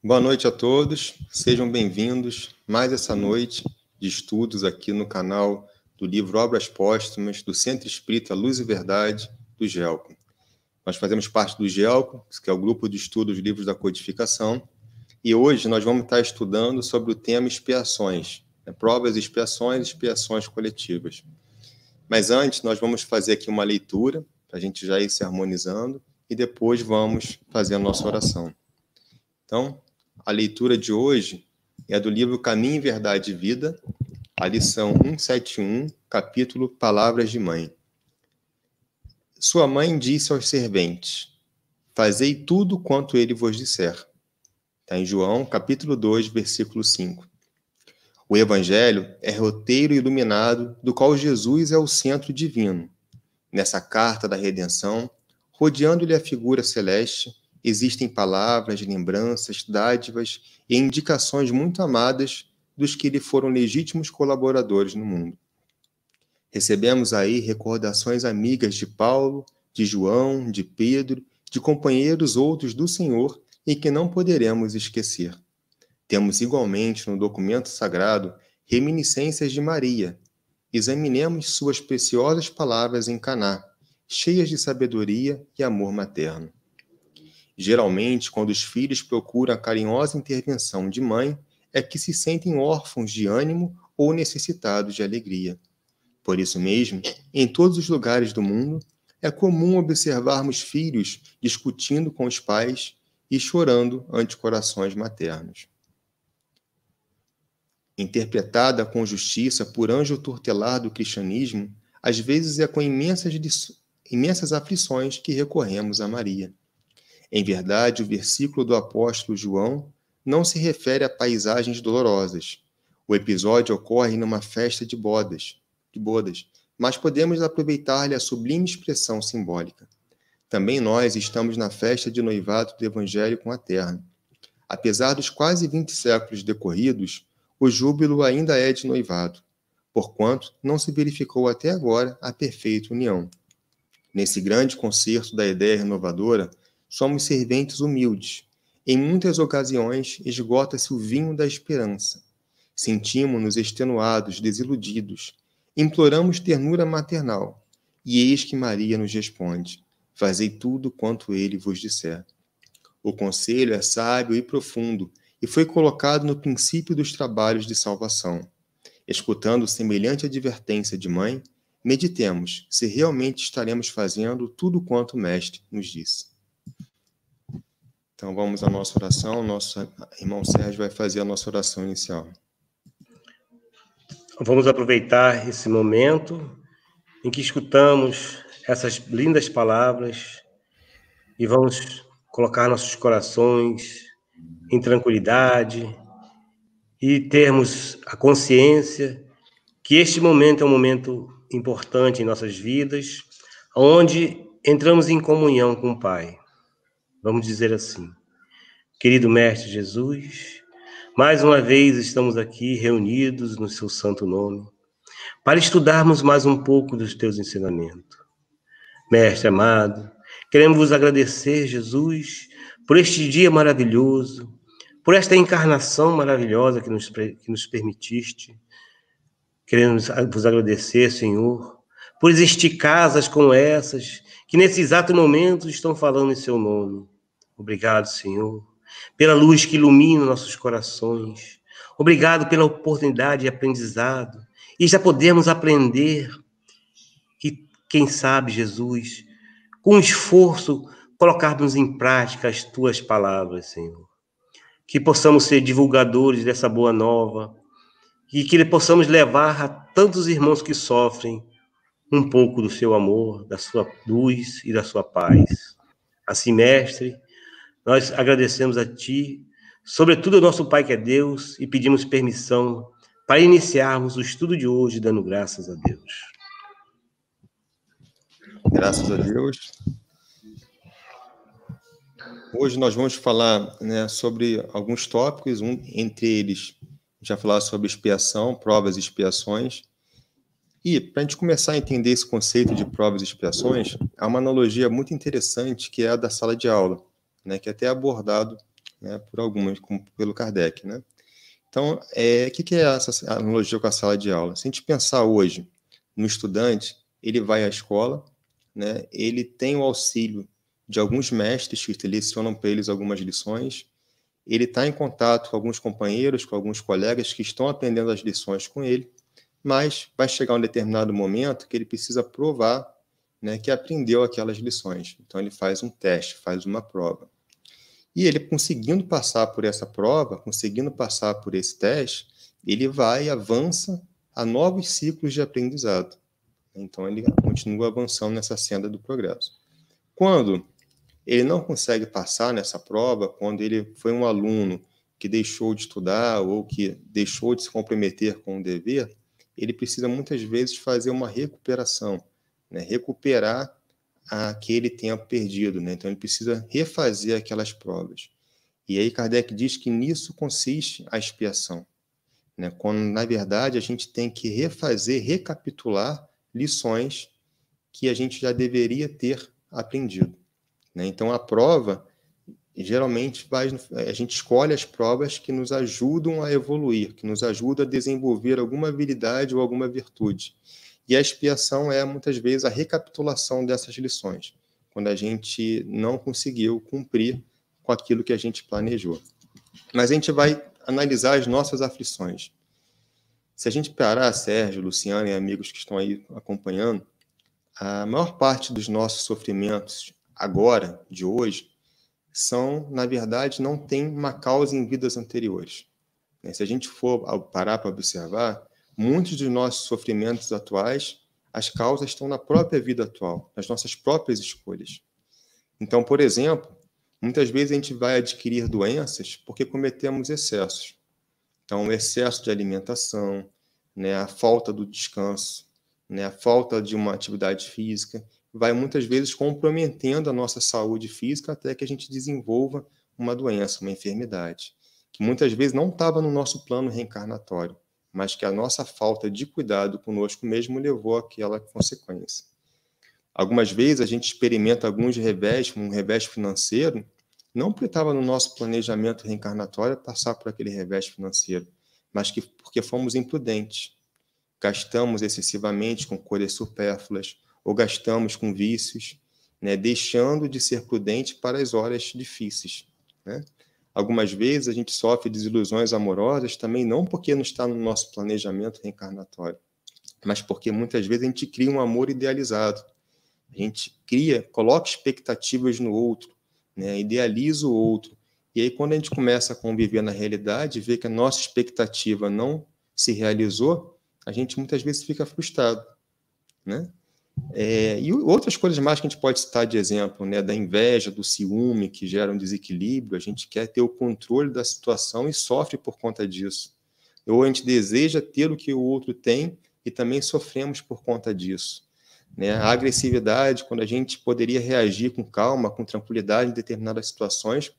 Boa noite a todos, sejam bem-vindos mais essa noite de estudos aqui no canal do livro Obras Póstumas do Centro Espírita Luz e Verdade, do GELCO. Nós fazemos parte do GELCO, que é o grupo de estudos dos livros da codificação, e hoje nós vamos estar estudando sobre o tema expiações, provas e expiações coletivas. Mas antes nós vamos fazer aqui uma leitura, para a gente já ir se harmonizando, e depois vamos fazer a nossa oração. Então, a leitura de hoje é do livro Caminho, Verdade e Vida, a lição 171, capítulo Palavras de Mãe. Sua mãe disse aos serventes: fazei tudo quanto ele vos disser. Está em João, capítulo 2, versículo 5. O Evangelho é roteiro iluminado do qual Jesus é o centro divino. Nessa carta da redenção, rodeando-lhe a figura celeste, existem palavras, lembranças, dádivas e indicações muito amadas dos que lhe foram legítimos colaboradores no mundo. Recebemos aí recordações amigas de Paulo, de João, de Pedro, de companheiros outros do Senhor e que não poderemos esquecer. Temos igualmente no documento sagrado reminiscências de Maria. Examinemos suas preciosas palavras em Caná, cheias de sabedoria e amor materno. Geralmente, quando os filhos procuram a carinhosa intervenção de mãe, é que se sentem órfãos de ânimo ou necessitados de alegria. Por isso mesmo, em todos os lugares do mundo, é comum observarmos filhos discutindo com os pais e chorando ante corações maternos. Interpretada com justiça por anjo tutelar do cristianismo, às vezes é com imensas aflições que recorremos a Maria. Em verdade, o versículo do apóstolo João não se refere a paisagens dolorosas. O episódio ocorre numa festa de bodas, mas podemos aproveitar-lhe a sublime expressão simbólica. Também nós estamos na festa de noivado do Evangelho com a Terra. Apesar dos quase 20 séculos decorridos, o júbilo ainda é de noivado, porquanto não se verificou até agora a perfeita união. Nesse grande concerto da ideia renovadora, somos serventes humildes. Em muitas ocasiões, esgota-se o vinho da esperança. Sentimos-nos extenuados, desiludidos. Imploramos ternura maternal. E eis que Maria nos responde: fazei tudo quanto ele vos disser. O conselho é sábio e profundo, e foi colocado no princípio dos trabalhos de salvação. Escutando semelhante advertência de mãe, meditemos se realmente estaremos fazendo tudo quanto o Mestre nos disse. Então vamos à nossa oração. Nosso irmão Sérgio vai fazer a nossa oração inicial. Vamos aproveitar esse momento em que escutamos essas lindas palavras e vamos colocar nossos corações em tranquilidade e termos a consciência que este momento é um momento importante em nossas vidas, onde entramos em comunhão com o Pai. Vamos dizer assim: querido Mestre Jesus, mais uma vez estamos aqui reunidos no seu santo nome, para estudarmos mais um pouco dos teus ensinamentos. Mestre amado, queremos vos agradecer, Jesus, por este dia maravilhoso, por esta encarnação maravilhosa que nos permitiste. Queremos vos agradecer, Senhor, por existir casas como essas, que nesse exato momento estão falando em seu nome. Obrigado, Senhor, pela luz que ilumina nossos corações. Obrigado pela oportunidade de aprendizado. E já podemos aprender. E quem sabe, Jesus, com esforço, colocarmos em prática as tuas palavras, Senhor. Que possamos ser divulgadores dessa boa nova e que possamos levar a tantos irmãos que sofrem um pouco do seu amor, da sua luz e da sua paz. Assim, Mestre, nós agradecemos a Ti, sobretudo ao nosso Pai que é Deus, e pedimos permissão para iniciarmos o estudo de hoje, dando graças a Deus. Graças a Deus. Hoje nós vamos falar, sobre alguns tópicos, entre eles, já falar sobre expiação, provas e expiações. E, para a gente começar a entender esse conceito de provas e expiações, há uma analogia muito interessante que é a da sala de aula, que é até abordado né, por algumas, como pelo Kardec, né? Então, o que é essa analogia com a sala de aula? Se a gente pensar hoje no estudante, ele vai à escola, né, ele tem o auxílio de alguns mestres que lecionam para eles algumas lições, ele está em contato com alguns companheiros, com alguns colegas que estão aprendendo as lições com ele, mas vai chegar um determinado momento que ele precisa provar, né, que aprendeu aquelas lições. Então, ele faz um teste, faz uma prova. E ele, conseguindo passar por essa prova, conseguindo passar por esse teste, ele vai e avança a novos ciclos de aprendizado. Então, ele continua avançando nessa senda do progresso. Quando ele não consegue passar nessa prova, quando ele foi um aluno que deixou de estudar ou que deixou de se comprometer com o dever, ele precisa muitas vezes fazer uma recuperação, né? Recuperar aquele tempo perdido, né? Então ele precisa refazer aquelas provas. E aí Kardec diz que nisso consiste a expiação, né? Quando na verdade a gente tem que refazer, recapitular lições que a gente já deveria ter aprendido, né? Então a prova geralmente a gente escolhe as provas que nos ajudam a evoluir, que nos ajudam a desenvolver alguma habilidade ou alguma virtude. E a expiação é, muitas vezes, a recapitulação dessas lições, quando a gente não conseguiu cumprir com aquilo que a gente planejou. Mas a gente vai analisar as nossas aflições. Se a gente parar, Sérgio, Luciano e amigos que estão aí acompanhando, a maior parte dos nossos sofrimentos agora, de hoje, são, na verdade, não tem uma causa em vidas anteriores. Se a gente for parar para observar, muitos dos nossos sofrimentos atuais, as causas estão na própria vida atual, nas nossas próprias escolhas. Então, por exemplo, muitas vezes a gente vai adquirir doenças porque cometemos excessos. Então, o excesso de alimentação, né, a falta do descanso, né, a falta de uma atividade física, vai muitas vezes comprometendo a nossa saúde física até que a gente desenvolva uma doença, uma enfermidade, que muitas vezes não estava no nosso plano reencarnatório, mas que a nossa falta de cuidado conosco mesmo levou àquela consequência. Algumas vezes a gente experimenta alguns revés, um revés financeiro, não porque estava no nosso planejamento reencarnatório passar por aquele revés financeiro, mas porque fomos imprudentes. Gastamos excessivamente com coisas supérfluas, ou gastamos com vícios, né, deixando de ser prudente para as horas difíceis, né? Algumas vezes a gente sofre desilusões amorosas também não porque não está no nosso planejamento reencarnatório, mas porque muitas vezes a gente cria um amor idealizado. A gente coloca expectativas no outro, né, idealiza o outro. E aí quando a gente começa a conviver na realidade, vê que a nossa expectativa não se realizou, a gente muitas vezes fica frustrado, né? E outras coisas mais que a gente pode citar de exemplo, né, da inveja, do ciúme, que gera um desequilíbrio, a gente quer ter o controle da situação e sofre por conta disso. Ou a gente deseja ter o que o outro tem e também sofremos por conta disso, né? A agressividade, quando a gente poderia reagir com calma, com tranquilidade em determinadas situações,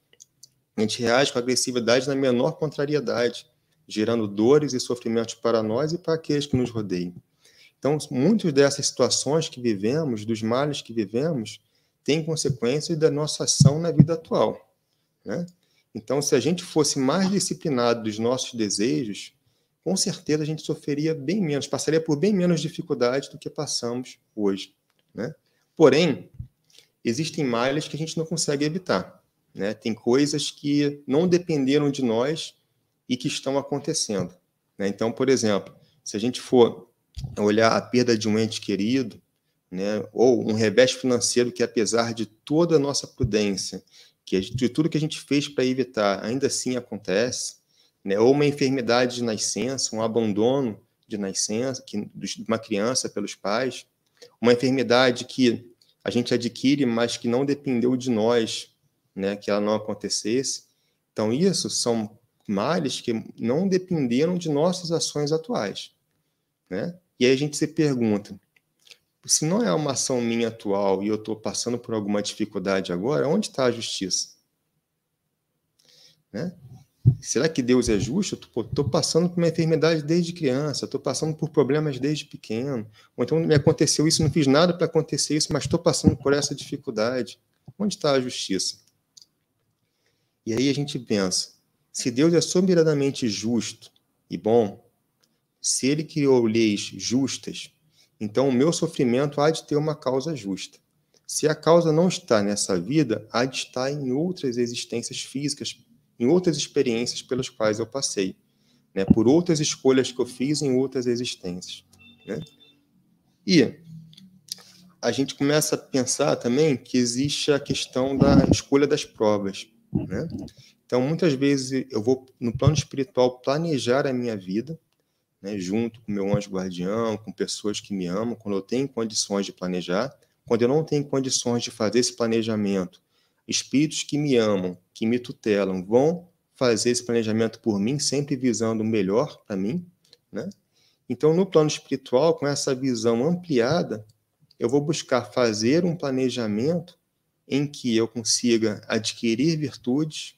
a gente reage com agressividade na menor contrariedade, gerando dores e sofrimentos para nós e para aqueles que nos rodeiam. Então, muitas dessas situações que vivemos, dos males que vivemos, têm consequências da nossa ação na vida atual, né? Então, se a gente fosse mais disciplinado dos nossos desejos, com certeza a gente sofreria bem menos, passaria por bem menos dificuldade do que passamos hoje, né? Porém, existem males que a gente não consegue evitar, né? Tem coisas que não dependeram de nós e que estão acontecendo, né? Então, por exemplo, se a gente for olhar a perda de um ente querido, né, ou um revés financeiro que, apesar de toda a nossa prudência, de tudo que a gente fez para evitar, ainda assim acontece, né, ou uma enfermidade de nascença, um abandono de nascença, de uma criança pelos pais, uma enfermidade que a gente adquire, mas que não dependeu de nós, né, que ela não acontecesse. Então, isso são males que não dependeram de nossas ações atuais, né? E aí a gente se pergunta, se não é uma ação minha atual e eu estou passando por alguma dificuldade agora, onde está a justiça? Né? Será que Deus é justo? Estou passando por uma enfermidade desde criança, estou passando por problemas desde pequeno, ou então me aconteceu isso, não fiz nada para acontecer isso, mas estou passando por essa dificuldade. Onde está a justiça? E aí a gente pensa, se Deus é soberanamente justo e bom, se ele criou leis justas, então o meu sofrimento há de ter uma causa justa. Se a causa não está nessa vida, há de estar em outras existências físicas, em outras experiências pelas quais eu passei, né? Por outras escolhas que eu fiz em outras existências, né? E a gente começa a pensar também que existe a questão da escolha das provas, né? Então, muitas vezes eu vou, no plano espiritual, planejar a minha vida, né, junto com meu anjo guardião, com pessoas que me amam, quando eu tenho condições de planejar. Quando eu não tenho condições de fazer esse planejamento, espíritos que me amam, que me tutelam, vão fazer esse planejamento por mim, sempre visando o melhor para mim, né? Então, no plano espiritual, com essa visão ampliada, eu vou buscar fazer um planejamento em que eu consiga adquirir virtudes,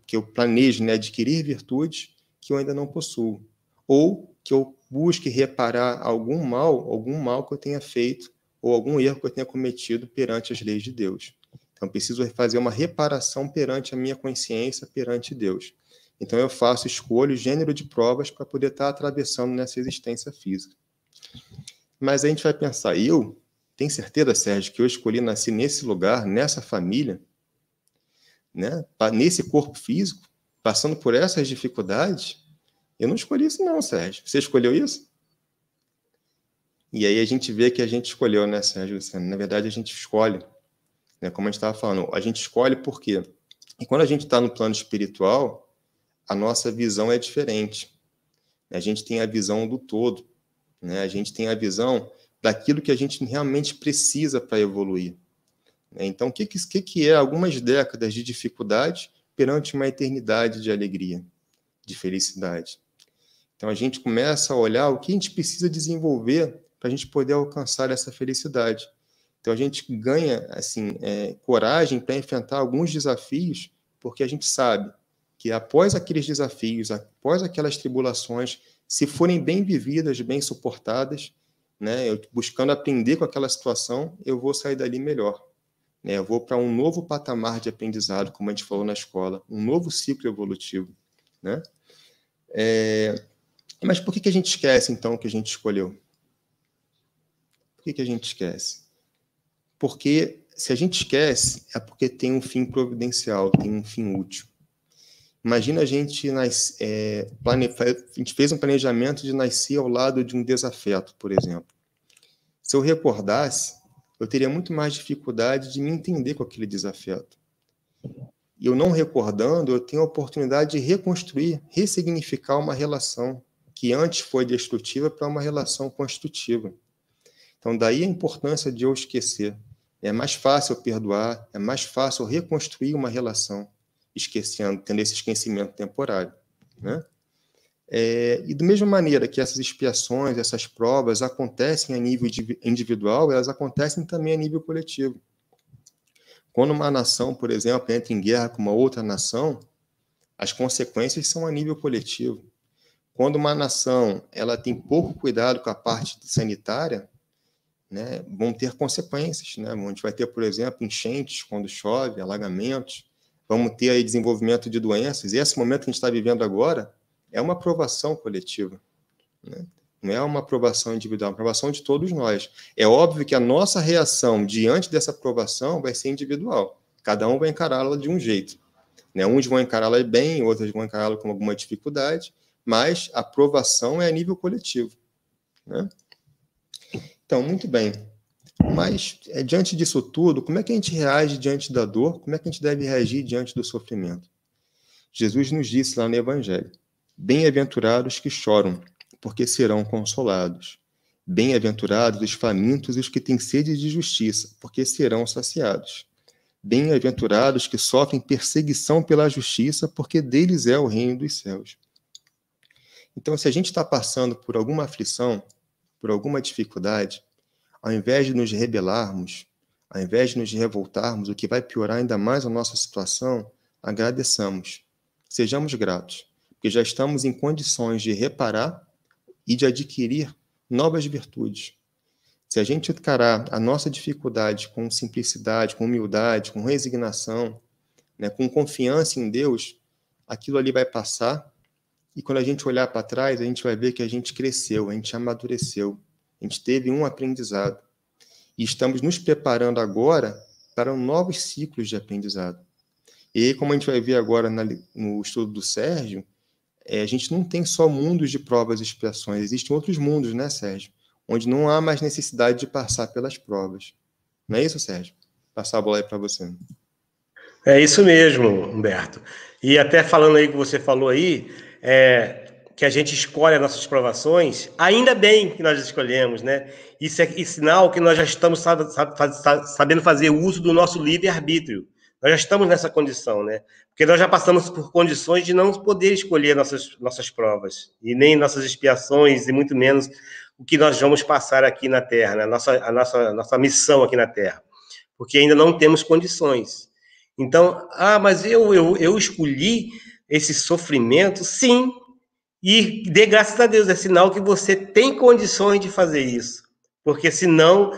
que eu planeje, né, adquirir virtudes que eu ainda não possuo, ou que eu busque reparar algum mal que eu tenha feito, ou algum erro que eu tenha cometido perante as leis de Deus. Então, eu preciso fazer uma reparação perante a minha consciência, perante Deus. Então, eu faço, escolho o gênero de provas para poder estar atravessando nessa existência física. Mas a gente vai pensar, eu tenho certeza, Sérgio, que eu escolhi nascer nesse lugar, nessa família, né, nesse corpo físico, passando por essas dificuldades? Eu não escolhi isso não, Sérgio. Você escolheu isso? E aí a gente vê que a gente escolheu, né, Sérgio? Na verdade, a gente escolhe, né, como a gente estava falando, a gente escolhe por quê? E quando a gente está no plano espiritual, a nossa visão é diferente. A gente tem a visão do todo, né? A gente tem a visão daquilo que a gente realmente precisa para evoluir. Então, o que é algumas décadas de dificuldade perante uma eternidade de alegria, de felicidade? Então, a gente começa a olhar o que a gente precisa desenvolver para a gente poder alcançar essa felicidade. Então, a gente ganha assim, coragem para enfrentar alguns desafios, porque a gente sabe que após aqueles desafios, após aquelas tribulações, se forem bem vividas, bem suportadas, né, eu buscando aprender com aquela situação, eu vou sair dali melhor. Eu vou para um novo patamar de aprendizado, como a gente falou na escola, um novo ciclo evolutivo, né? Mas por que a gente esquece, então, o que a gente escolheu? Por que a gente esquece? Porque se a gente esquece, é porque tem um fim providencial, tem um fim útil. Imagina a gente fez um planejamento de nascer ao lado de um desafeto, por exemplo. Se eu recordasse, eu teria muito mais dificuldade de me entender com aquele desafeto. E eu não recordando, eu tenho a oportunidade de reconstruir, ressignificar uma relação que antes foi destrutiva para uma relação construtiva. Então, daí a importância de eu esquecer. É mais fácil eu perdoar, é mais fácil eu reconstruir uma relação, esquecendo, tendo esse esquecimento temporário, né? E da mesma maneira que essas expiações, essas provas acontecem a nível individual, elas acontecem também a nível coletivo. Quando uma nação, por exemplo, entra em guerra com uma outra nação, as consequências são a nível coletivo. Quando uma nação ela tem pouco cuidado com a parte sanitária, né, vão ter consequências, né? A gente vai ter, por exemplo, enchentes quando chove, alagamentos, vamos ter aí desenvolvimento de doenças, e esse momento que a gente está vivendo agora é uma aprovação coletiva, né? Não é uma aprovação individual, é uma aprovação de todos nós. É óbvio que a nossa reação diante dessa aprovação vai ser individual, cada um vai encará-la de um jeito, né? Uns vão encará-la bem, outros vão encará-la com alguma dificuldade, mas a aprovação é a nível coletivo, né? Então, muito bem. Mas, diante disso tudo, como é que a gente reage diante da dor? Como é que a gente deve reagir diante do sofrimento? Jesus nos disse lá no Evangelho: bem-aventurados que choram, porque serão consolados. Bem-aventurados os famintos e os que têm sede de justiça, porque serão saciados. Bem-aventurados que sofrem perseguição pela justiça, porque deles é o reino dos céus. Então, se a gente está passando por alguma aflição, por alguma dificuldade, ao invés de nos rebelarmos, ao invés de nos revoltarmos, o que vai piorar ainda mais a nossa situação, agradeçamos. Sejamos gratos, porque já estamos em condições de reparar e de adquirir novas virtudes. Se a gente encarar a nossa dificuldade com simplicidade, com humildade, com resignação, né, com confiança em Deus, aquilo ali vai passar, e quando a gente olhar para trás, a gente vai ver que a gente cresceu, a gente amadureceu, a gente teve um aprendizado. E estamos nos preparando agora para novos ciclos de aprendizado. E aí, como a gente vai ver agora no estudo do Sérgio, a gente não tem só mundos de provas e expiações, existem outros mundos, né, Sérgio? Onde não há mais necessidade de passar pelas provas. Não é isso, Sérgio? Passar a bola aí para você. É isso mesmo, Humberto. E até falando aí que você falou aí, que a gente escolhe as nossas provações, ainda bem que nós escolhemos, né? Isso é sinal que nós já estamos sabendo fazer uso do nosso livre-arbítrio. Nós já estamos nessa condição, né? Porque nós já passamos por condições de não poder escolher nossas provas, e nem nossas expiações, e muito menos o que nós vamos passar aqui na Terra, né? a nossa missão aqui na Terra, porque ainda não temos condições. Então, mas eu escolhi esse sofrimento, sim, e dê graças a Deus, é sinal que você tem condições de fazer isso, porque senão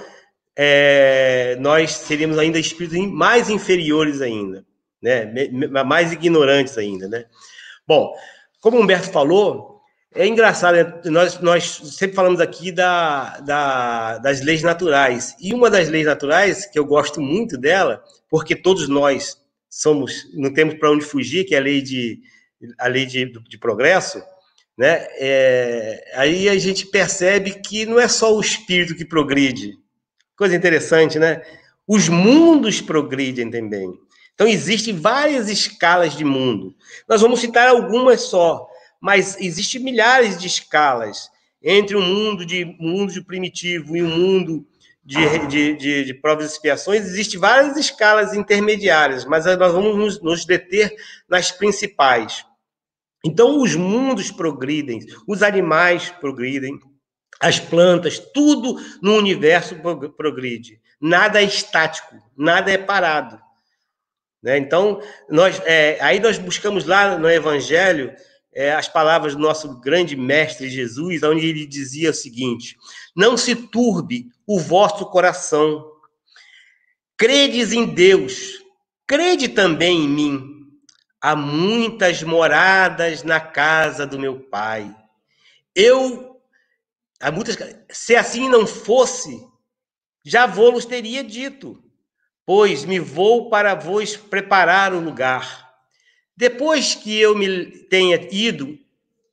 nós seríamos ainda espíritos mais inferiores ainda, né? Mais ignorantes ainda, né? Bom, como o Humberto falou, é engraçado, né? Nós sempre falamos aqui das leis naturais, e uma das leis naturais, que eu gosto muito dela, porque todos nós não temos para onde fugir, que é a lei de progresso, né? Aí a gente percebe que não é só o espírito que progride. Coisa interessante, né? Os mundos progridem também. Então, existem várias escalas de mundo. Nós vamos citar algumas só, mas existem milhares de escalas entre um mundo de primitivo e um mundo de provas e expiações. Existem várias escalas intermediárias, mas nós vamos nos deter nas principais. Então, os mundos progridem, os animais progridem, as plantas, tudo no universo progride. Nada é estático, nada é parado. Né? Então, aí nós buscamos lá no Evangelho as palavras do nosso grande mestre Jesus, onde ele dizia o seguinte: não se turbe o vosso coração, credes em Deus, crede também em mim. Há muitas moradas na casa do meu Pai. Se assim não fosse, já vou-los teria dito, pois me vou para vos preparar o lugar. Depois que eu me tenha ido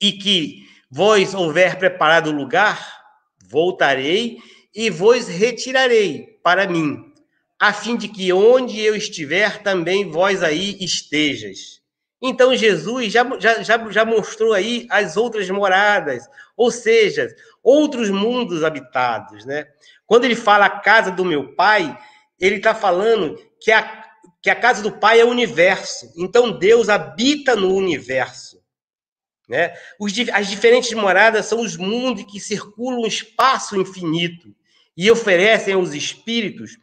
e que vós houver preparado o lugar, voltarei e vos retirarei para mim, a fim de que onde eu estiver, também vós aí estejas. Então, Jesus já mostrou aí as outras moradas, ou seja, outros mundos habitados, né? Quando ele fala a casa do meu Pai, ele está falando que a casa do Pai é o universo. Então, Deus habita no universo, né? As diferentes moradas são os mundos que circulam um espaço infinito e oferecem aos espíritos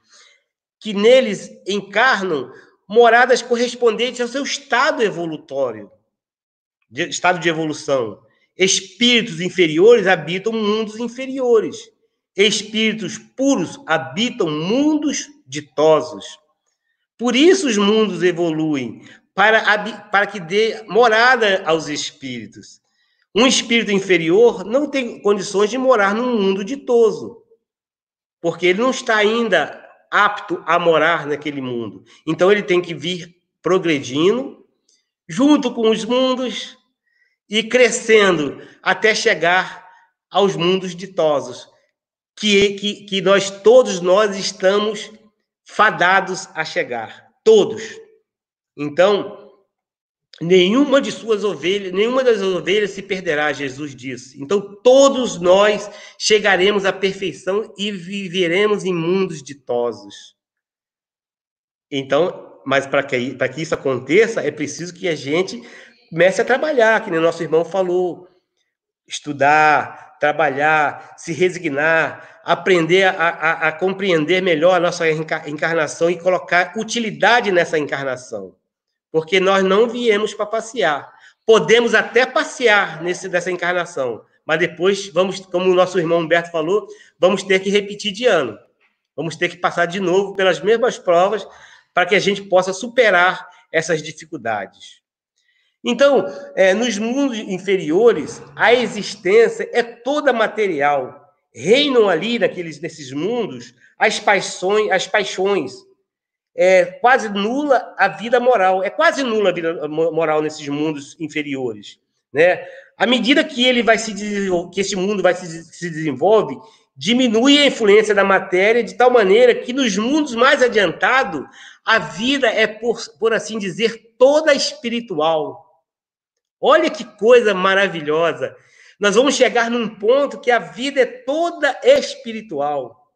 que neles encarnam moradas correspondentes ao seu estado evolutório, estado de evolução. Espíritos inferiores habitam mundos inferiores. Espíritos puros habitam mundos ditosos. Por isso os mundos evoluem, para que dê morada aos espíritos. Um espírito inferior não tem condições de morar num mundo ditoso, porque ele não está ainda apto a morar naquele mundo. Então ele tem que vir progredindo, junto com os mundos, e crescendo até chegar aos mundos ditosos, que todos nós estamos fadados a chegar. Todos. Então, nenhuma das ovelhas se perderá, Jesus disse. Então, todos nós chegaremos à perfeição e viveremos em mundos ditosos. Então, mas para que isso aconteça, é preciso que a gente comece a trabalhar, que nem o nosso irmão falou. Estudar, trabalhar, se resignar, aprender a compreender melhor a nossa encarnação e colocar utilidade nessa encarnação. Porque nós não viemos para passear. Podemos até passear dessa encarnação, mas depois vamos, como o nosso irmão Humberto falou, vamos ter que repetir de ano. Vamos ter que passar de novo pelas mesmas provas para que a gente possa superar essas dificuldades. Então, nos mundos inferiores, a existência é toda material. Reinam ali, nesses mundos, as paixões. É quase nula a vida moral. É quase nula a vida moral nesses mundos inferiores, né? À medida que que esse mundo se desenvolve, diminui a influência da matéria de tal maneira que nos mundos mais adiantados a vida é, por assim dizer, toda espiritual. Olha que coisa maravilhosa! Nós vamos chegar num ponto que a vida é toda espiritual,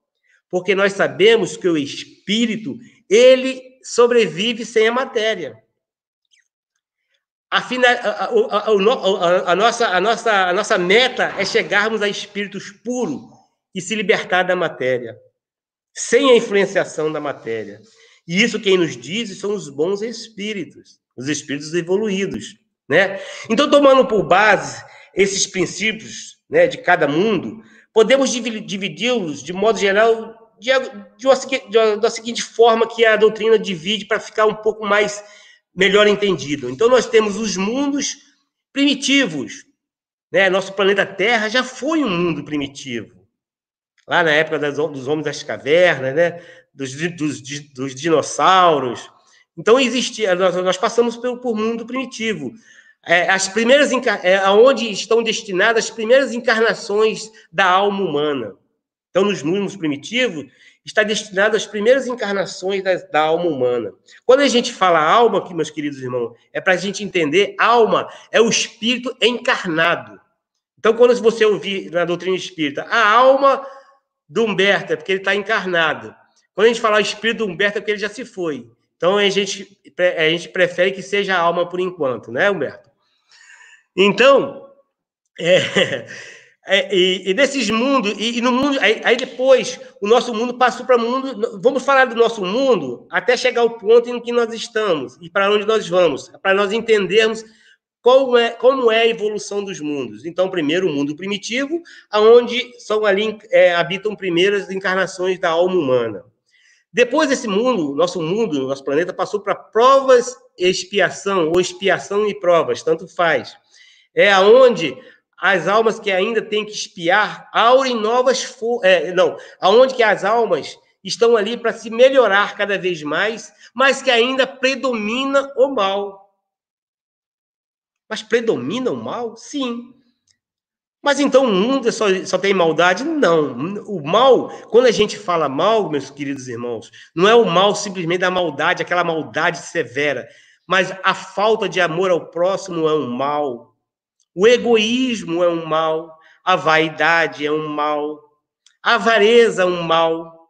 porque nós sabemos que o espírito, ele sobrevive sem a matéria. A nossa meta é chegarmos a espíritos puros e se libertar da matéria, sem a influenciação da matéria. E isso quem nos diz são os bons espíritos, os espíritos evoluídos, né? Então, tomando por base esses princípios, né, de cada mundo, podemos dividi-los, de modo geral, da seguinte forma que a doutrina divide para ficar um pouco mais melhor entendido. Então, nós temos os mundos primitivos, né? Nosso planeta Terra já foi um mundo primitivo, lá na época dos homens das cavernas, né? dos dinossauros. Então, nós passamos por mundo primitivo. As primeiras onde estão destinadas as primeiras encarnações da alma humana. Então, nos mundos primitivos, está destinado às primeiras encarnações da alma humana. Quando a gente fala alma, aqui, meus queridos irmãos, é para a gente entender, alma é o espírito encarnado. Então, quando você ouvir na doutrina espírita, a alma do Humberto é porque ele está encarnado. Quando a gente falar o espírito do Humberto é porque ele já se foi. Então, a gente prefere que seja a alma por enquanto, né, Humberto? Então, e nesses mundos, e no mundo, aí depois, o nosso mundo passou para o mundo, vamos falar do nosso mundo, até chegar ao ponto em que nós estamos, e para onde nós vamos, para nós entendermos como é a evolução dos mundos. Então, primeiro, o mundo primitivo, onde habitam primeiras encarnações da alma humana. Depois desse mundo, nosso planeta, passou para provas e expiação, ou expiação e provas, tanto faz. É aonde as almas que ainda têm que expiar aurem novas... aonde que as almas estão ali para se melhorar cada vez mais, mas que ainda predomina o mal. Mas predomina o mal? Sim. Mas então o mundo só tem maldade? Não. O mal, quando a gente fala mal, meus queridos irmãos, não é o mal simplesmente da maldade, aquela maldade severa, mas a falta de amor ao próximo é um mal. O egoísmo é um mal. A vaidade é um mal. A avareza é um mal.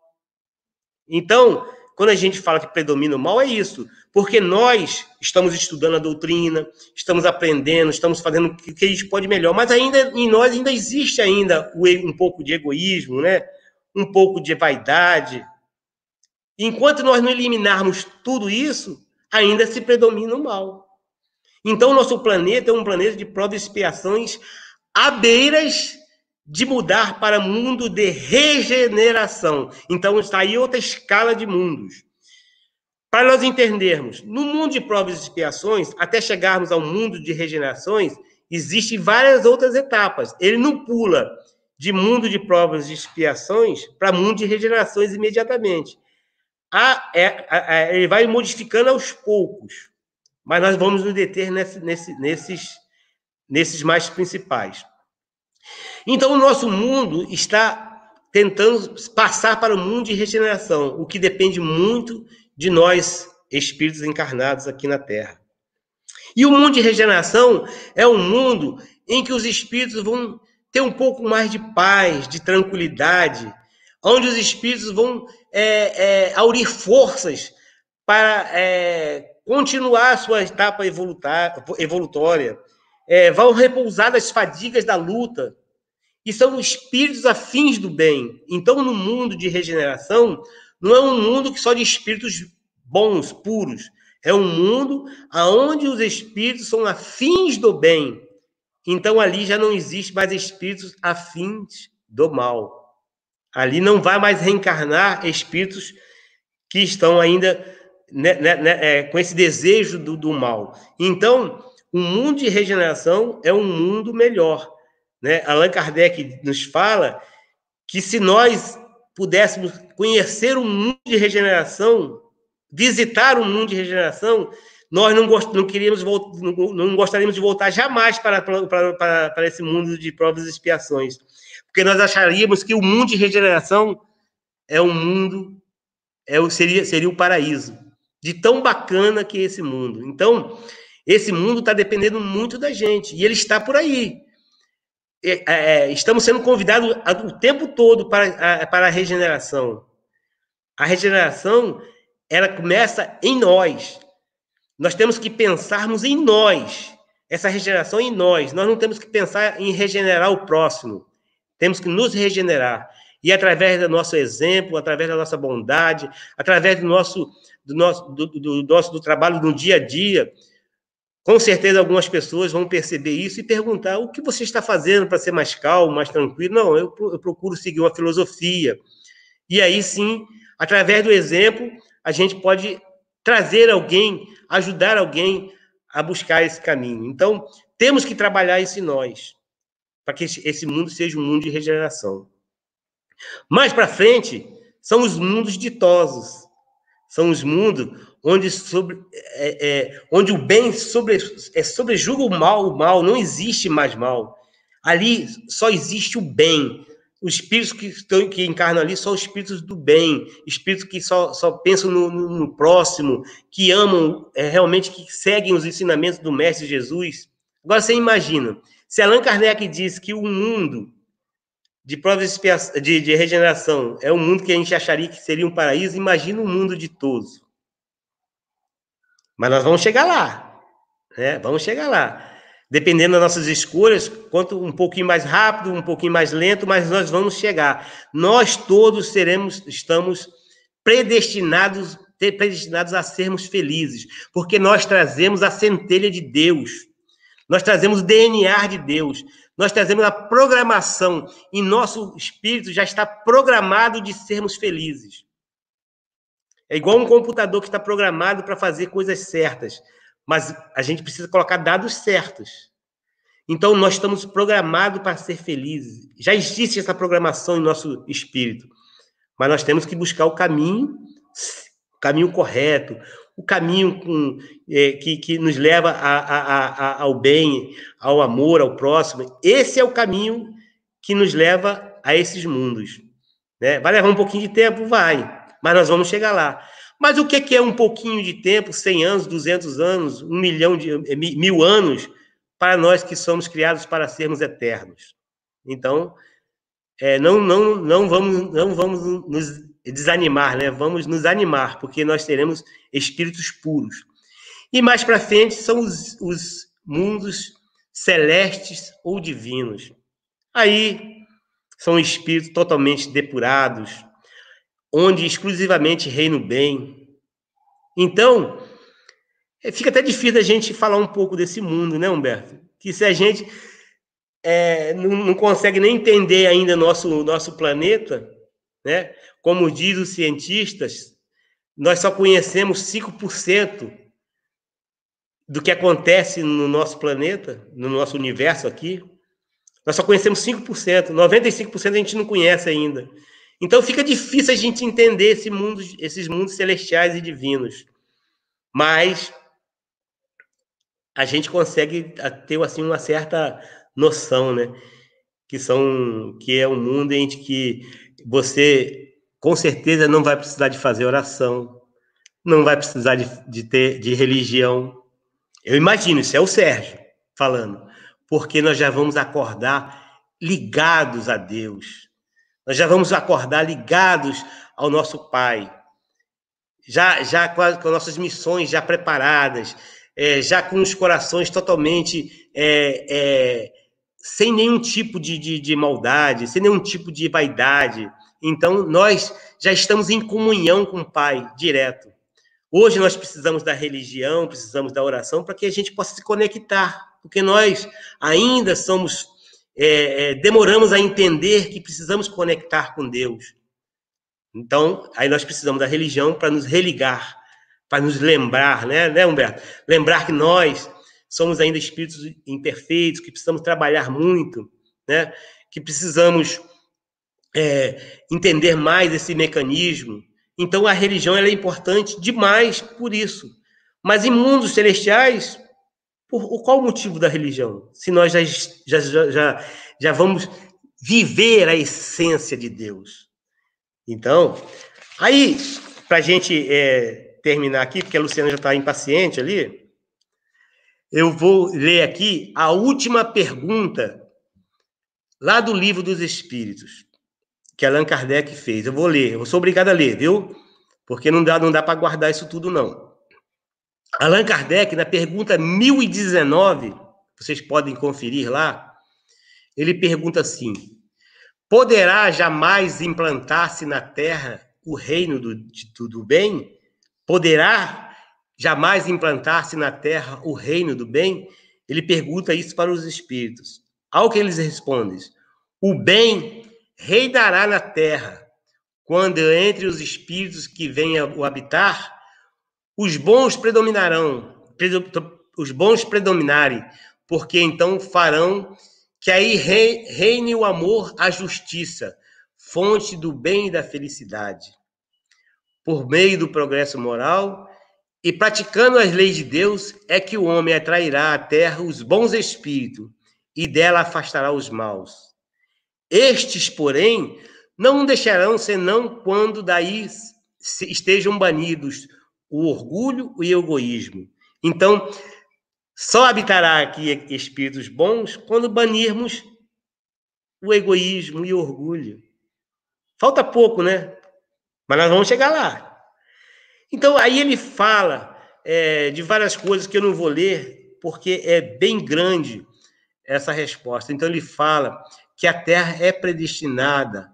Então, quando a gente fala que predomina o mal, é isso. Porque nós estamos estudando a doutrina, estamos aprendendo, estamos fazendo o que a gente pode melhor. Mas ainda em nós ainda existe um pouco de egoísmo, né? Um pouco de vaidade. Enquanto nós não eliminarmos tudo isso, ainda se predomina o mal. Então, o nosso planeta é um planeta de provas e expiações à beiras de mudar para mundo de regeneração. Então, está aí outra escala de mundos. Para nós entendermos, no mundo de provas e expiações, até chegarmos ao mundo de regenerações, existem várias outras etapas. Ele não pula de mundo de provas e expiações para mundo de regenerações imediatamente. Ele vai modificando aos poucos, mas nós vamos nos deter nesses mais principais. Então, o nosso mundo está tentando passar para o mundo de regeneração, o que depende muito de nós, espíritos encarnados aqui na Terra. E o mundo de regeneração é um mundo em que os espíritos vão ter um pouco mais de paz, de tranquilidade, onde os espíritos vão aurir forças para continuar a sua etapa evolutória, vão repousar das fadigas da luta, e são espíritos afins do bem. Então, no mundo de regeneração, não é um mundo que só de espíritos bons, puros. É um mundo onde os espíritos são afins do bem. Então, ali já não existe mais espíritos afins do mal. Ali não vai mais reencarnar espíritos que estão ainda com esse desejo do mal. Então, o mundo de regeneração é um mundo melhor, né? Allan Kardec nos fala que se nós pudéssemos conhecer o mundo de regeneração, visitar o mundo de regeneração, nós não gostaríamos de voltar jamais para esse mundo de provas e expiações, porque nós acharíamos que o mundo de regeneração é um mundo, seria o paraíso, de tão bacana que é esse mundo. Então, esse mundo está dependendo muito da gente, e ele está por aí. Estamos sendo convidados o tempo todo para a regeneração. A regeneração, ela começa em nós. Nós temos que pensarmos em nós. Essa regeneração em nós. Nós não temos que pensar em regenerar o próximo. Temos que nos regenerar. E através do nosso exemplo, através da nossa bondade, através do trabalho no dia a dia, com certeza algumas pessoas vão perceber isso e perguntar: o que você está fazendo para ser mais calmo, mais tranquilo? Não, eu procuro seguir uma filosofia. E aí sim, através do exemplo, a gente pode trazer alguém, ajudar alguém a buscar esse caminho. Então, temos que trabalhar isso em nós, para que esse mundo seja um mundo de regeneração. Mais para frente, são os mundos ditosos. São os mundos onde o bem sobrejuga o mal, não existe mais mal. Ali só existe o bem. Os espíritos que encarnam ali são os espíritos do bem, espíritos que só pensam no próximo, que amam, realmente, que seguem os ensinamentos do Mestre Jesus. Agora, você imagina, se Allan Kardec diz que o mundo de provas de regeneração é um mundo que a gente acharia que seria um paraíso, imagina um mundo ditoso. Mas nós vamos chegar lá, né? Vamos chegar lá. Dependendo das nossas escolhas, quanto um pouquinho mais rápido, um pouquinho mais lento, mas nós vamos chegar. Nós todos estamos predestinados a sermos felizes, porque nós trazemos a centelha de Deus, nós trazemos o DNA de Deus, nós trazemos a programação, e nosso espírito já está programado de sermos felizes. É igual um computador que está programado para fazer coisas certas, mas a gente precisa colocar dados certos. Então, nós estamos programados para ser felizes. Já existe essa programação em nosso espírito, mas nós temos que buscar o caminho correto, o caminho que nos leva ao bem, ao amor, ao próximo. Esse é o caminho que nos leva a esses mundos, né? Vai levar um pouquinho de tempo? Vai. Mas nós vamos chegar lá. Mas o que é um pouquinho de tempo, 100 anos, 200 anos, 1 milhão de 1000 anos, para nós que somos criados para sermos eternos? Então, não vamos nos desanimar, né? Vamos nos animar, porque nós teremos espíritos puros. E mais para frente são os mundos celestes ou divinos. Aí são espíritos totalmente depurados, onde exclusivamente reina o bem. Então, fica até difícil a gente falar um pouco desse mundo, né, Humberto? Que se a gente não consegue nem entender ainda nosso planeta, né? Como diz os cientistas, nós só conhecemos 5% do que acontece no nosso planeta, no nosso universo aqui. Nós só conhecemos 5%, 95% a gente não conhece ainda. Então fica difícil a gente entender esses mundos celestiais e divinos. Mas a gente consegue ter assim uma certa noção, né? Que é um mundo em que você com certeza não vai precisar de fazer oração, não vai precisar de religião. Eu imagino, isso é o Sérgio falando, porque nós já vamos acordar ligados a Deus. Nós já vamos acordar ligados ao nosso Pai, já com as nossas missões já preparadas, já com os corações totalmente sem nenhum tipo de maldade, sem nenhum tipo de vaidade. Então, nós já estamos em comunhão com o Pai, direto. Hoje nós precisamos da religião, precisamos da oração, para que a gente possa se conectar, porque nós ainda demoramos a entender que precisamos conectar com Deus. Então, aí nós precisamos da religião para nos religar para nos lembrar, né, Humberto? Lembrar que nós somos ainda espíritos imperfeitos, que precisamos trabalhar muito, né? Que precisamos entender mais esse mecanismo. Então, a religião ela é importante demais por isso. Mas em mundos celestiais, qual o motivo da religião? Se nós já vamos viver a essência de Deus. Então, aí, para a gente terminar aqui, porque a Luciana já está impaciente ali, eu vou ler aqui a última pergunta lá do Livro dos Espíritos, que Allan Kardec fez. Eu vou ler, eu sou obrigado a ler, viu? Porque não dá para guardar isso tudo, não. Allan Kardec, na pergunta 1019, vocês podem conferir lá, ele pergunta assim: poderá jamais implantar-se na Terra o reino do bem? Poderá jamais implantar-se na Terra o reino do bem? Ele pergunta isso para os espíritos. Ao que eles respondem: o bem reinará na Terra quando entre os espíritos que venham o habitar, os bons predominarem, porque então farão que aí reine o amor, a justiça, fonte do bem e da felicidade. Por meio do progresso moral e praticando as leis de Deus, é que o homem atrairá à terra os bons espíritos e dela afastará os maus. Estes, porém, não deixarão senão quando daí estejam banidos o orgulho e o egoísmo. Então, só habitará aqui espíritos bons quando banirmos o egoísmo e o orgulho. Falta pouco, né? Mas nós vamos chegar lá. Então, aí ele fala de várias coisas que eu não vou ler, porque é bem grande essa resposta. Então, ele fala que a Terra é predestinada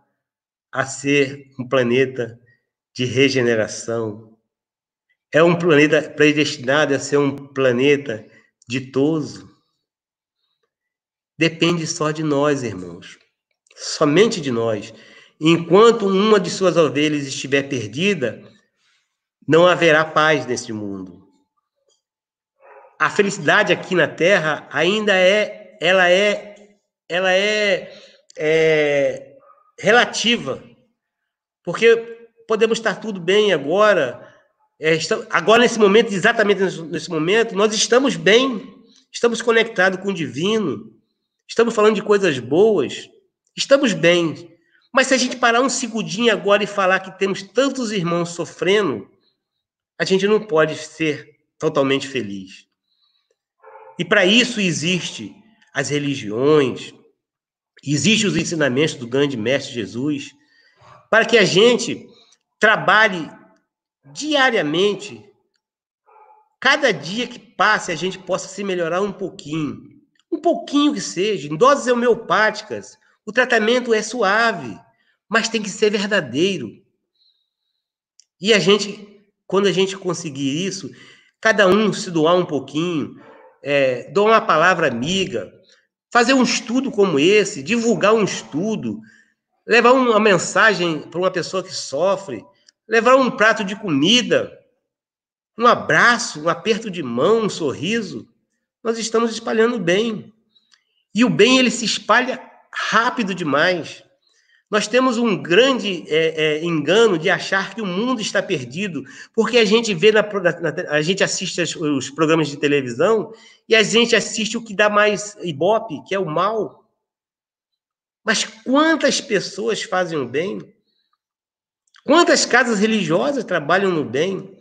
a ser um planeta de regeneração. É um planeta predestinado a ser um planeta ditoso. Depende só de nós, irmãos. Somente de nós. Enquanto uma de suas ovelhas estiver perdida, não haverá paz neste mundo. A felicidade aqui na Terra ainda ela é relativa, porque podemos estar tudo bem agora. Agora, nesse momento, exatamente nesse momento, nós estamos bem, estamos conectados com o divino, estamos falando de coisas boas, estamos bem. Mas se a gente parar um segundinho agora e falar que temos tantos irmãos sofrendo, a gente não pode ser totalmente feliz. E para isso existe as religiões, existem os ensinamentos do grande Mestre Jesus, para que a gente trabalhe diariamente, cada dia que passe, a gente possa se melhorar um pouquinho que seja, em doses homeopáticas. O tratamento é suave, mas tem que ser verdadeiro. E quando a gente conseguir isso, cada um se doar um pouquinho, doar uma palavra amiga, fazer um estudo como esse, divulgar um estudo, levar uma mensagem para uma pessoa que sofre, levar um prato de comida, um abraço, um aperto de mão, um sorriso, nós estamos espalhando o bem. E o bem, ele se espalha rápido demais. Nós temos um grande engano de achar que o mundo está perdido, porque a gente vê, a gente assiste os programas de televisão e a gente assiste o que dá mais ibope, que é o mal. Mas quantas pessoas fazem o bem? Quantas casas religiosas trabalham no bem?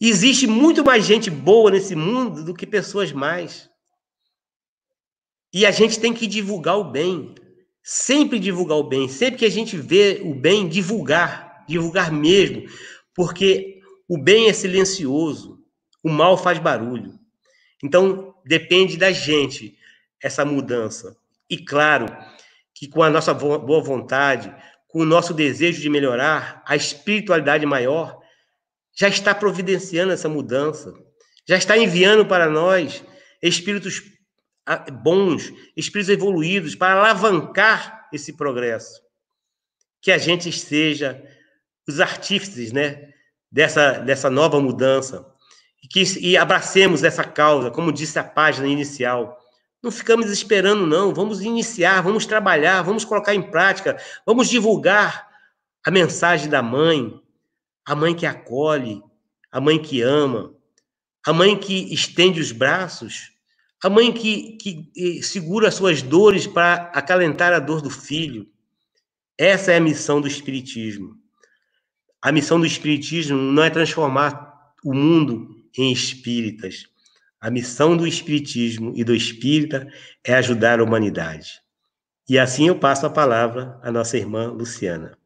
Existe muito mais gente boa nesse mundo do que pessoas más. E a gente tem que divulgar o bem. Sempre divulgar o bem. Sempre que a gente vê o bem, divulgar mesmo. Porque o bem é silencioso, o mal faz barulho. Então, depende da gente essa mudança. E claro, que com a nossa boa vontade, com o nosso desejo de melhorar, a espiritualidade maior já está providenciando essa mudança, já está enviando para nós espíritos bons, espíritos evoluídos, para alavancar esse progresso. Que a gente seja os artífices, né, dessa nova mudança, e abracemos essa causa, como disse a página inicial. Não ficamos esperando, não. Vamos iniciar, vamos trabalhar, vamos colocar em prática, vamos divulgar a mensagem da mãe, a mãe que acolhe, a mãe que ama, a mãe que estende os braços, a mãe que segura as suas dores para acalentar a dor do filho. Essa é a missão do Espiritismo. A missão do Espiritismo não é transformar o mundo em espíritas. A missão do Espiritismo e do espírita é ajudar a humanidade. E assim eu passo a palavra à nossa irmã Luciana.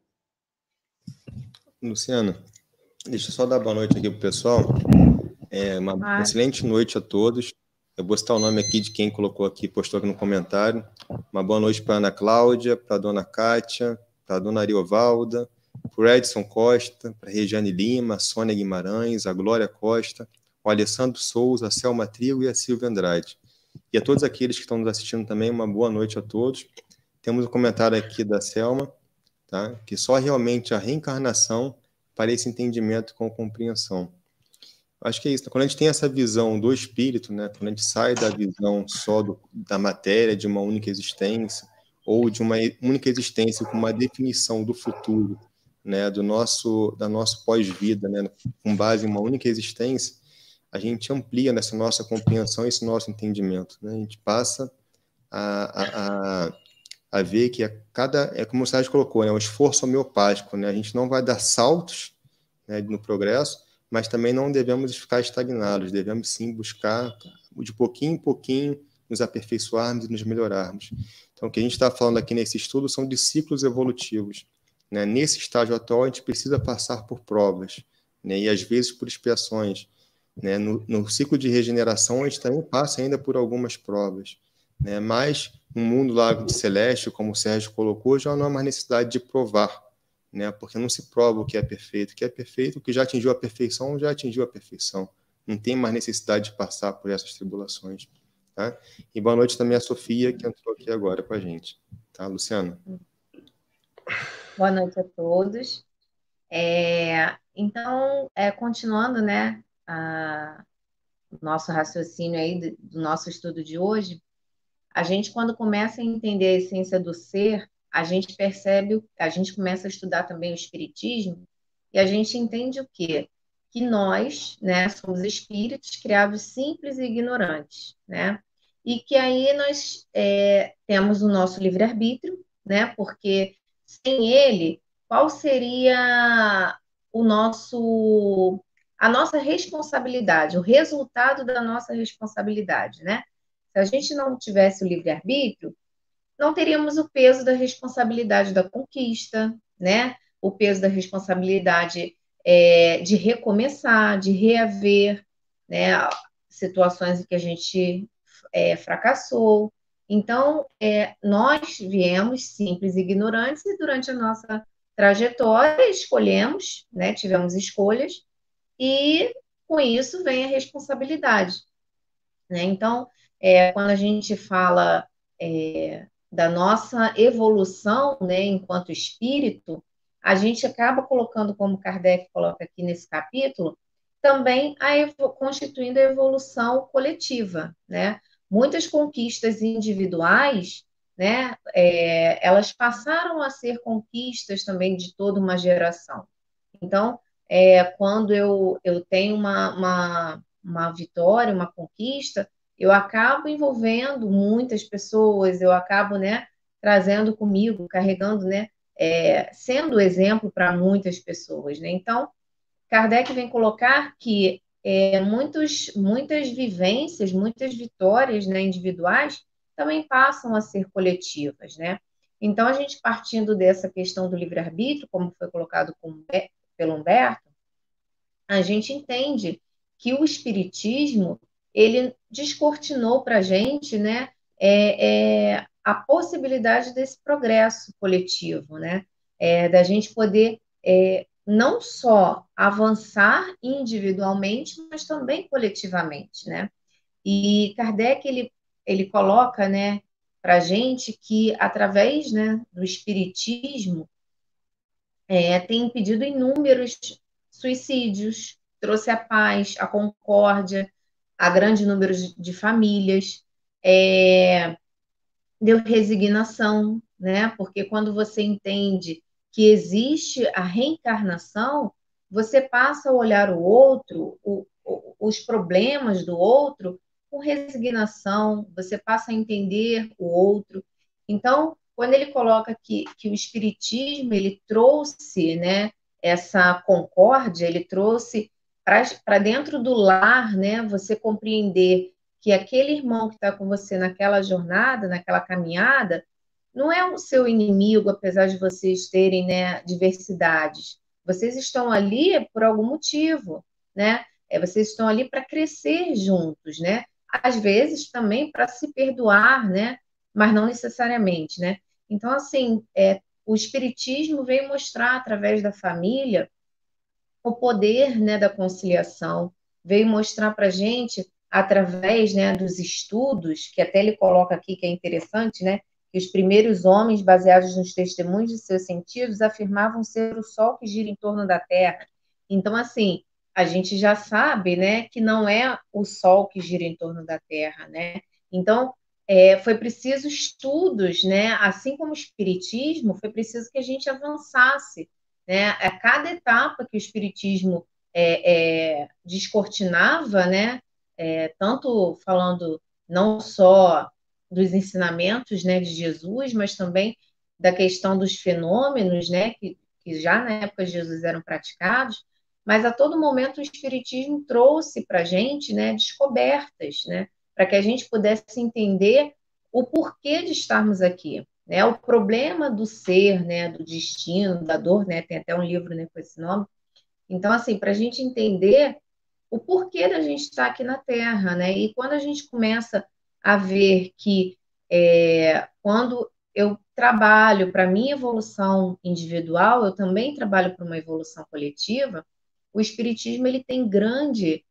Luciana, deixa eu só dar boa noite aqui para o pessoal. Uma excelente noite a todos. Eu vou citar o nome aqui de quem colocou aqui, postou aqui no comentário. Uma boa noite para a Ana Cláudia, para a dona Kátia, para a dona Ariovalda, para o Edson Costa, para a Regiane Lima, a Sônia Guimarães, a Glória Costa, o Alessandro Souza, a Selma Trigo e a Silvia Andrade. E a todos aqueles que estão nos assistindo também, uma boa noite a todos. Temos um comentário aqui da Selma, tá? Que só realmente a reencarnação para esse entendimento com compreensão. Acho que é isso. Quando a gente tem essa visão do espírito, né? Quando a gente sai da visão só da matéria, de uma única existência, ou de uma única existência com uma definição do futuro, né? Da nosso pós-vida, né? Com base em uma única existência, a gente amplia nessa nossa compreensão, esse nosso entendimento, né? A gente passa a ver que como o Sérgio colocou, né? Um esforço homeopático, né? A gente não vai dar saltos, né, no progresso, mas também não devemos ficar estagnados, devemos sim buscar, de pouquinho em pouquinho, nos aperfeiçoarmos e nos melhorarmos. Então, o que a gente está falando aqui nesse estudo são de ciclos evolutivos, né? Nesse estágio atual, a gente precisa passar por provas, né? E às vezes por expiações, né? No ciclo de regeneração, a gente também passa ainda por algumas provas, né? Mas no mundo lá de celeste, como o Sérgio colocou, já não há mais necessidade de provar, né? Porque não se prova o que é perfeito. O que é perfeito, o que já atingiu a perfeição, já atingiu a perfeição. Não tem mais necessidade de passar por essas tribulações. Tá? E boa noite também a Sofia, que entrou aqui agora com a gente. Tá, Luciana? Boa noite a todos. Então, continuando, né, o nosso raciocínio aí do nosso estudo de hoje, a gente, quando começa a entender a essência do ser, a gente percebe, a gente começa a estudar também o espiritismo, e a gente entende o quê? Que nós, né, somos espíritos criados simples e ignorantes, né? E que aí nós temos o nosso livre-arbítrio, né? Porque sem ele, qual seria a nossa responsabilidade, o resultado da nossa responsabilidade, né? Se a gente não tivesse o livre-arbítrio, não teríamos o peso da responsabilidade da conquista, né? O peso da responsabilidade de recomeçar, de reaver, né? Situações em que a gente fracassou. Então, nós viemos simples e ignorantes e durante a nossa trajetória escolhemos, né? Tivemos escolhas e com isso vem a responsabilidade, né? Então, quando a gente fala da nossa evolução, né, enquanto espírito, a gente acaba colocando, como Kardec coloca aqui nesse capítulo, também constituindo a evolução coletiva, né? Muitas conquistas individuais, né, elas passaram a ser conquistas também de toda uma geração. Então, quando eu tenho uma vitória, uma conquista, eu acabo envolvendo muitas pessoas, eu acabo, né, trazendo comigo, carregando, né, sendo exemplo para muitas pessoas, né? Então, Kardec vem colocar que muitas vivências, muitas vitórias, né, individuais também passam a ser coletivas, né? Então, a gente partindo dessa questão do livre-arbítrio, como foi colocado pelo Humberto, a gente entende que o espiritismo ele descortinou para a gente, né, a possibilidade desse progresso coletivo, né, da gente poder não só avançar individualmente, mas também coletivamente, né? E Kardec ele coloca, né, para a gente que através, né, do espiritismo tem impedido inúmeros suicídios, trouxe a paz, a concórdia, a grande número de famílias, deu resignação, né? Porque quando você entende que existe a reencarnação, você passa a olhar o outro, os problemas do outro, com resignação, você passa a entender o outro. Então, quando ele coloca que o Espiritismo, ele trouxe, né, essa concórdia, ele trouxe para dentro do lar, né, você compreender que aquele irmão que está com você naquela jornada, naquela caminhada, não é o seu inimigo, apesar de vocês terem, né, diversidades. Vocês estão ali por algum motivo, né? Vocês estão ali para crescer juntos, né? Às vezes também para se perdoar, né? Mas não necessariamente, né? Então, assim, o Espiritismo veio mostrar através da família o poder, né, da conciliação, veio mostrar para a gente, através, né, dos estudos, que até ele coloca aqui que é interessante, né, que os primeiros homens, baseados nos testemunhos de seus sentidos, afirmavam ser o Sol que gira em torno da Terra. Então, assim, a gente já sabe, né, que não é o Sol que gira em torno da Terra, né? Então, foi preciso estudos, né? Assim como o Espiritismo, foi preciso que a gente avançasse, né? A cada etapa que o Espiritismo descortinava, né? Tanto falando não só dos ensinamentos, né, de Jesus, mas também da questão dos fenômenos, né, que já na época de Jesus eram praticados, mas a todo momento o Espiritismo trouxe para a gente, né, descobertas, né, para que a gente pudesse entender o porquê de estarmos aqui, né, o problema do ser, né, do destino, da dor, né, tem até um livro, né, com esse nome. Então, assim, para a gente entender o porquê da gente estar aqui na Terra, né, e quando a gente começa a ver que quando eu trabalho para a minha evolução individual, eu também trabalho para uma evolução coletiva, o Espiritismo ele tem grande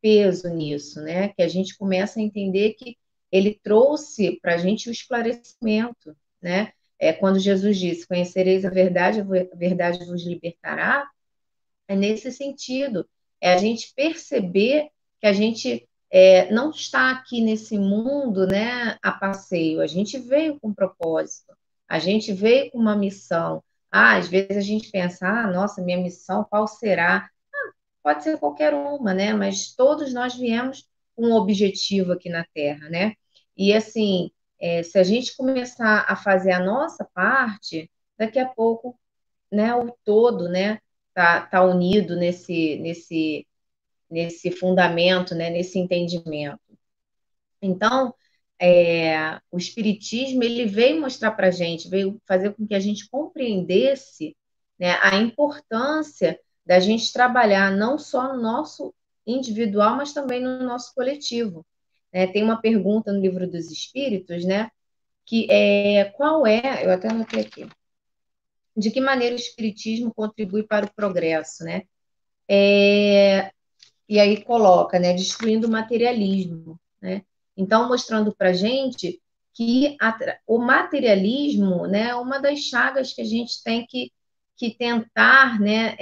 peso nisso, né? Que a gente começa a entender que ele trouxe para a gente o esclarecimento, né? Quando Jesus disse, conhecereis a verdade vos libertará, é nesse sentido, a gente perceber que a gente não está aqui nesse mundo, né, a passeio, a gente veio com um propósito, a gente veio com uma missão. Às vezes a gente pensa, nossa, minha missão, qual será? Pode ser qualquer uma, né, mas todos nós viemos com um objetivo aqui na Terra, né, e assim, se a gente começar a fazer a nossa parte, daqui a pouco, né, o todo, né, tá unido nesse fundamento, né, nesse entendimento. Então, o Espiritismo ele veio mostrar para a gente, veio fazer com que a gente compreendesse, né, a importância da gente trabalhar não só no nosso individual, mas também no nosso coletivo. Tem uma pergunta no Livro dos Espíritos, né, que qual eu até anotei aqui, de que maneira o Espiritismo contribui para o progresso, né? E aí coloca, né, destruindo o materialismo, né? Então, mostrando para a gente que o materialismo, né, é uma das chagas que a gente tem que tentar, né,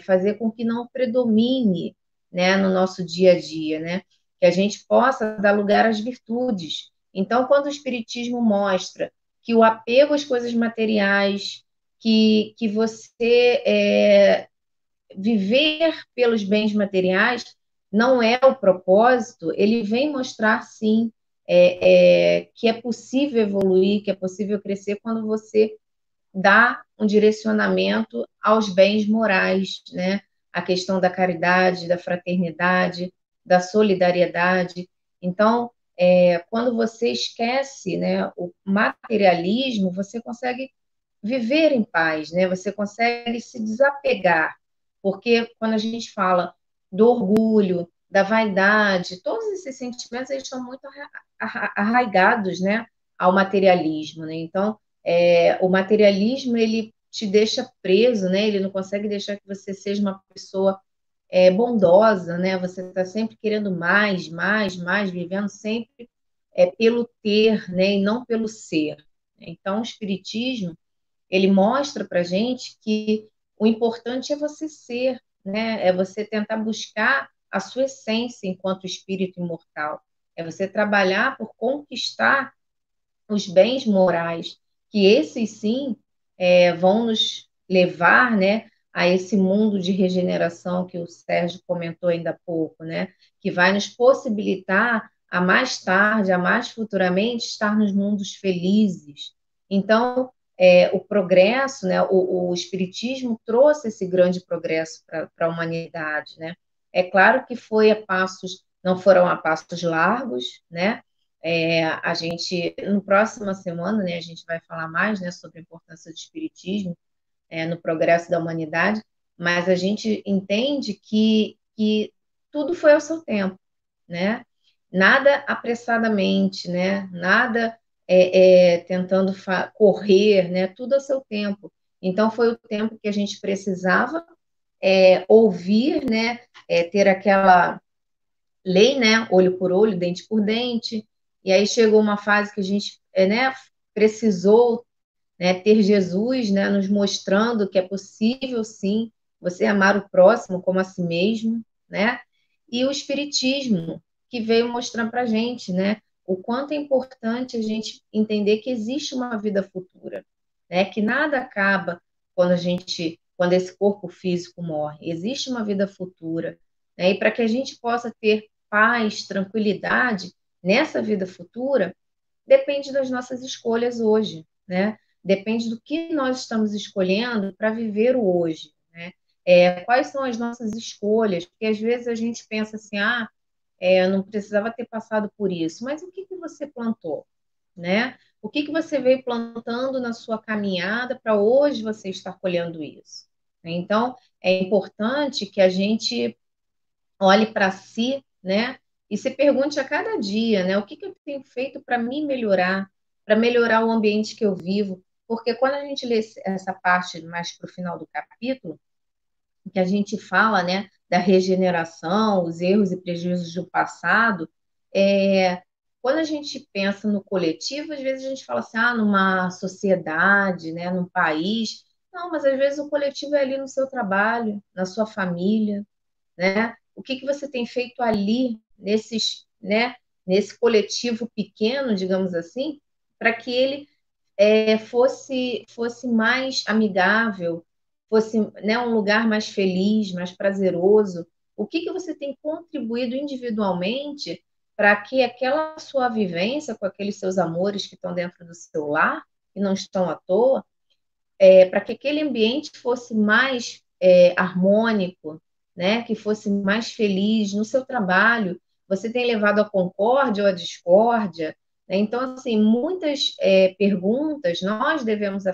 fazer com que não predomine, né, no nosso dia a dia, né? Que a gente possa dar lugar às virtudes. Então, quando o Espiritismo mostra que o apego às coisas materiais, que você viver pelos bens materiais não é o propósito, ele vem mostrar, sim, que é possível evoluir, que é possível crescer quando você dá um direcionamento aos bens morais, né? A questão da caridade, da fraternidade, da solidariedade. Então, quando você esquece, né, o materialismo, você consegue viver em paz, né? Você consegue se desapegar, porque quando a gente fala do orgulho, da vaidade, todos esses sentimentos eles estão muito arraigados, né, ao materialismo, né? Então, o materialismo ele te deixa preso, né? Ele não consegue deixar que você seja uma pessoa bondosa, né? Você está sempre querendo mais, mais, mais, vivendo sempre pelo ter, né? E não pelo ser. Então, o Espiritismo ele mostra para a gente que O importante é você ser, né? É você tentar buscar a sua essência enquanto espírito imortal. É você trabalhar por conquistar os bens morais, que esses sim vão nos levar, né, a esse mundo de regeneração que o Sérgio comentou ainda há pouco, né, que vai nos possibilitar a mais tarde, a mais futuramente, estar nos mundos felizes. Então, o progresso, né, o Espiritismo trouxe esse grande progresso para a humanidade, né? É claro que foi a passos, não foram a passos largos, né? A gente, no próxima semana, né, a gente vai falar mais, né, sobre a importância do espiritismo no progresso da humanidade, mas a gente entende que tudo foi ao seu tempo, né? Nada apressadamente, né? Nada tentando correr, né? Tudo ao seu tempo. Então, foi o tempo que a gente precisava ouvir, né? Ter aquela lei, né? Olho por olho, dente por dente. E aí chegou uma fase que a gente né, precisou, né, ter Jesus, né, nos mostrando que é possível, sim, você amar o próximo como a si mesmo, né? E o Espiritismo, que veio mostrar para a gente, né, o quanto é importante a gente entender que existe uma vida futura, né? Que nada acaba quando esse corpo físico morre. Existe uma vida futura, né? E para que a gente possa ter paz, tranquilidade nessa vida futura, depende das nossas escolhas hoje, né? Depende do que nós estamos escolhendo para viver o hoje, né? Quais são as nossas escolhas? Porque às vezes a gente pensa assim, eu não precisava ter passado por isso, mas o que você plantou, né? O que você veio plantando na sua caminhada para hoje você estar colhendo isso? Então, é importante que a gente olhe para si, né? E se pergunte a cada dia, né? O que eu tenho feito para me melhorar, para melhorar o ambiente que eu vivo? Porque quando a gente lê essa parte mais para o final do capítulo, que a gente fala, né, da regeneração, os erros e prejuízos do passado, quando a gente pensa no coletivo, às vezes a gente fala assim, numa sociedade, né, num país. Não, mas às vezes o coletivo é ali no seu trabalho, na sua família, né? O que você tem feito ali nesse coletivo pequeno, digamos assim, para que ele fosse mais amigável, fosse, né, um lugar mais feliz, mais prazeroso? O que você tem contribuído individualmente para que aquela sua vivência com aqueles seus amores que estão dentro do seu lar, que não estão à toa, para que aquele ambiente fosse mais harmônico, né? Que fosse mais feliz no seu trabalho. Você tem levado a concórdia ou a discórdia? Né? Então, assim, muitas perguntas nós devemos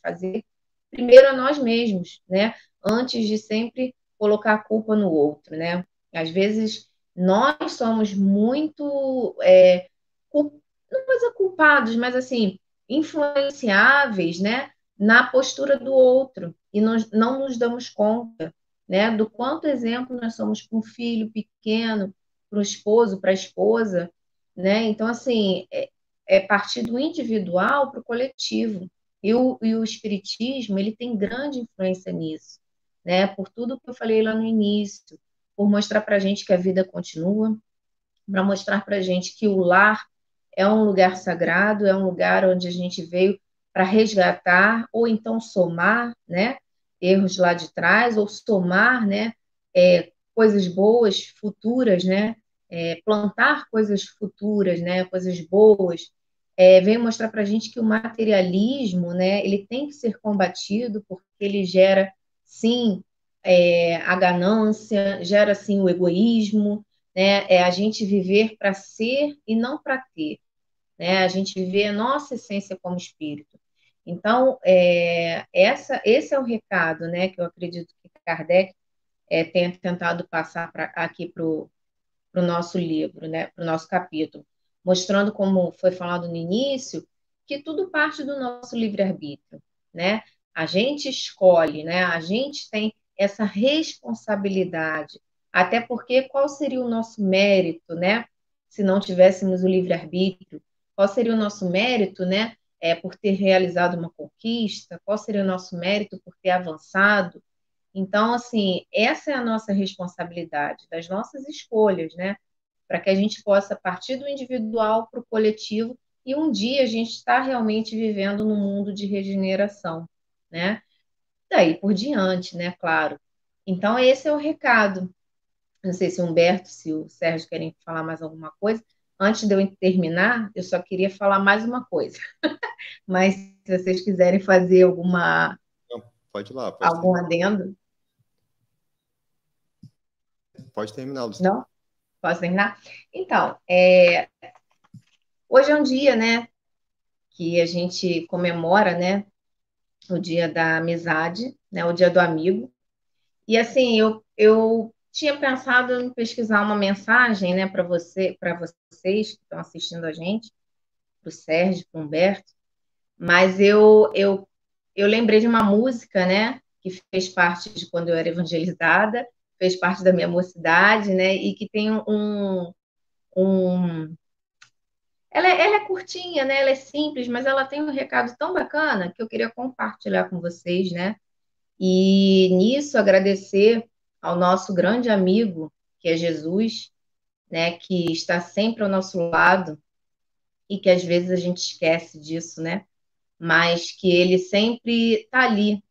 fazer primeiro a nós mesmos, né? Antes de sempre colocar a culpa no outro, né? Às vezes nós somos muito não vou dizer culpados, mas assim influenciáveis, né, na postura do outro e nós não nos damos conta, né, do quanto exemplo nós somos para um filho pequeno, para o esposo, para a esposa, né? Então assim é partir do individual para o coletivo e o espiritismo ele tem grande influência nisso, né? Por tudo que eu falei lá no início, por mostrar para a gente que a vida continua, para mostrar para a gente que o lar é um lugar sagrado, é um lugar onde a gente veio para resgatar ou então somar, né, erros lá de trás, ou somar, né, coisas boas futuras, né, plantar coisas futuras, né, coisas boas. Vem mostrar para a gente que o materialismo, né, ele tem que ser combatido porque ele gera, sim, a ganância, gera, sim, o egoísmo, né? É a gente viver para ser e não para ter, né? A gente viver a nossa essência como espírito. Então, esse é o recado, né, que eu acredito que Kardec tenha tentado passar aqui para o nosso livro, né, para o nosso capítulo, mostrando, como foi falado no início, que tudo parte do nosso livre-arbítrio, né? A gente escolhe, né? A gente tem essa responsabilidade, até porque qual seria o nosso mérito, né? Se não tivéssemos o livre-arbítrio, qual seria o nosso mérito, né? por ter realizado uma conquista, qual seria o nosso mérito por ter avançado. Então, assim, essa é a nossa responsabilidade, das nossas escolhas, né? Para que a gente possa partir do individual para o coletivo e um dia a gente está realmente vivendo num mundo de regeneração, né? Daí por diante, né? Claro. Então, esse é o recado. Não sei se o Humberto, se o Sérgio querem falar mais alguma coisa. Antes de eu terminar, eu só queria falar mais uma coisa. Mas se vocês quiserem fazer Não, pode ir lá, algum adendo, pode terminar, Luciano. não? Posso terminar? Então, hoje é um dia, né, que a gente comemora, né, o dia da amizade, né, o dia do amigo. E assim, eu tinha pensado em pesquisar uma mensagem, né, para vocês que estão assistindo a gente, para o Sérgio, para o Humberto, mas eu lembrei de uma música, né, que fez parte de quando eu era evangelizada, fez parte da minha mocidade, né, e que tem um ela é curtinha, né? Ela é simples, mas ela tem um recado tão bacana que eu queria compartilhar com vocês, né? E nisso agradecer ao nosso grande amigo, que é Jesus, né? Que está sempre ao nosso lado e que às vezes a gente esquece disso, né? Mas que ele sempre está ali,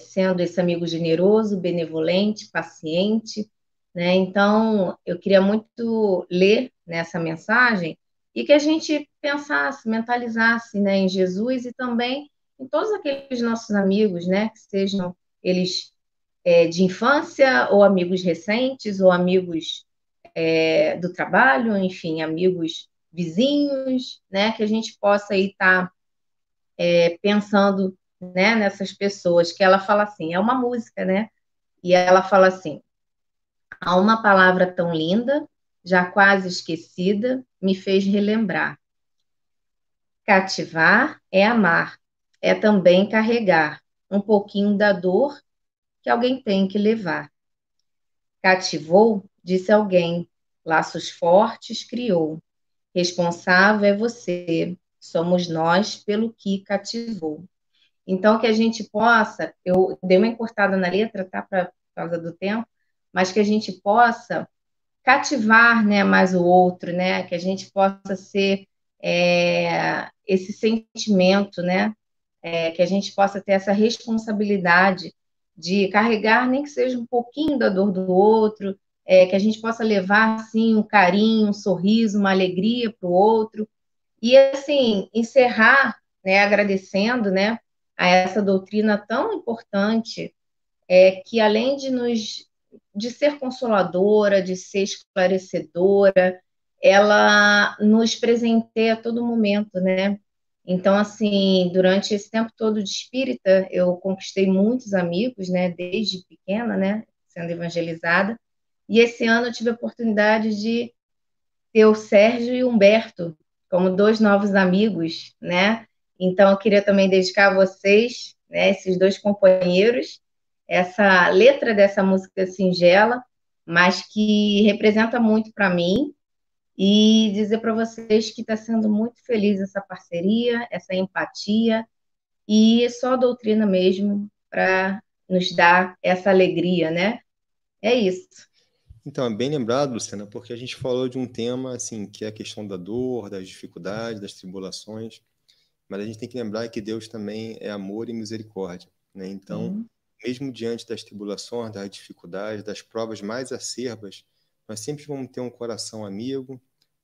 sendo esse amigo generoso, benevolente, paciente, né? Então, eu queria muito ler nessa mensagem e que a gente pensasse, mentalizasse, né, em Jesus e também em todos aqueles nossos amigos, né, que sejam eles de infância ou amigos recentes ou amigos do trabalho, enfim, amigos vizinhos, né, que a gente possa aí estar pensando, né, nessas pessoas, que ela fala assim, é uma música, né? E ela fala assim: há uma palavra tão linda, já quase esquecida, me fez relembrar. Cativar é amar, é também carregar um pouquinho da dor que alguém tem que levar. Cativou, disse alguém, laços fortes criou. Responsável é você, somos nós pelo que cativou. Então, que a gente possa, eu dei uma encurtada na letra, tá, por causa do tempo, mas que a gente possa cativar, né, mais o outro, né, que a gente possa ser esse sentimento, né, que a gente possa ter essa responsabilidade de carregar, nem que seja um pouquinho da dor do outro, que a gente possa levar, assim, um carinho, um sorriso, uma alegria para o outro, e, assim, encerrar, né, agradecendo, né, a essa doutrina tão importante, que além de ser consoladora, de ser esclarecedora, ela nos presenteia a todo momento, né? Então, assim, durante esse tempo todo de espírita, eu conquistei muitos amigos, né, desde pequena, né, sendo evangelizada, e esse ano eu tive a oportunidade de ter o Sérgio e o Humberto como dois novos amigos, né? Então, eu queria também dedicar a vocês, né, esses dois companheiros, essa letra dessa música singela, mas que representa muito para mim, e dizer para vocês que está sendo muito feliz essa parceria, essa empatia, e só a doutrina mesmo para nos dar essa alegria, né? É isso. Então, é bem lembrado, Luciana, porque a gente falou de um tema, assim, que é a questão da dor, das dificuldades, das tribulações, mas a gente tem que lembrar que Deus também é amor e misericórdia, né? Então, mesmo diante das tribulações, das dificuldades, das provas mais acerbas, nós sempre vamos ter um coração amigo,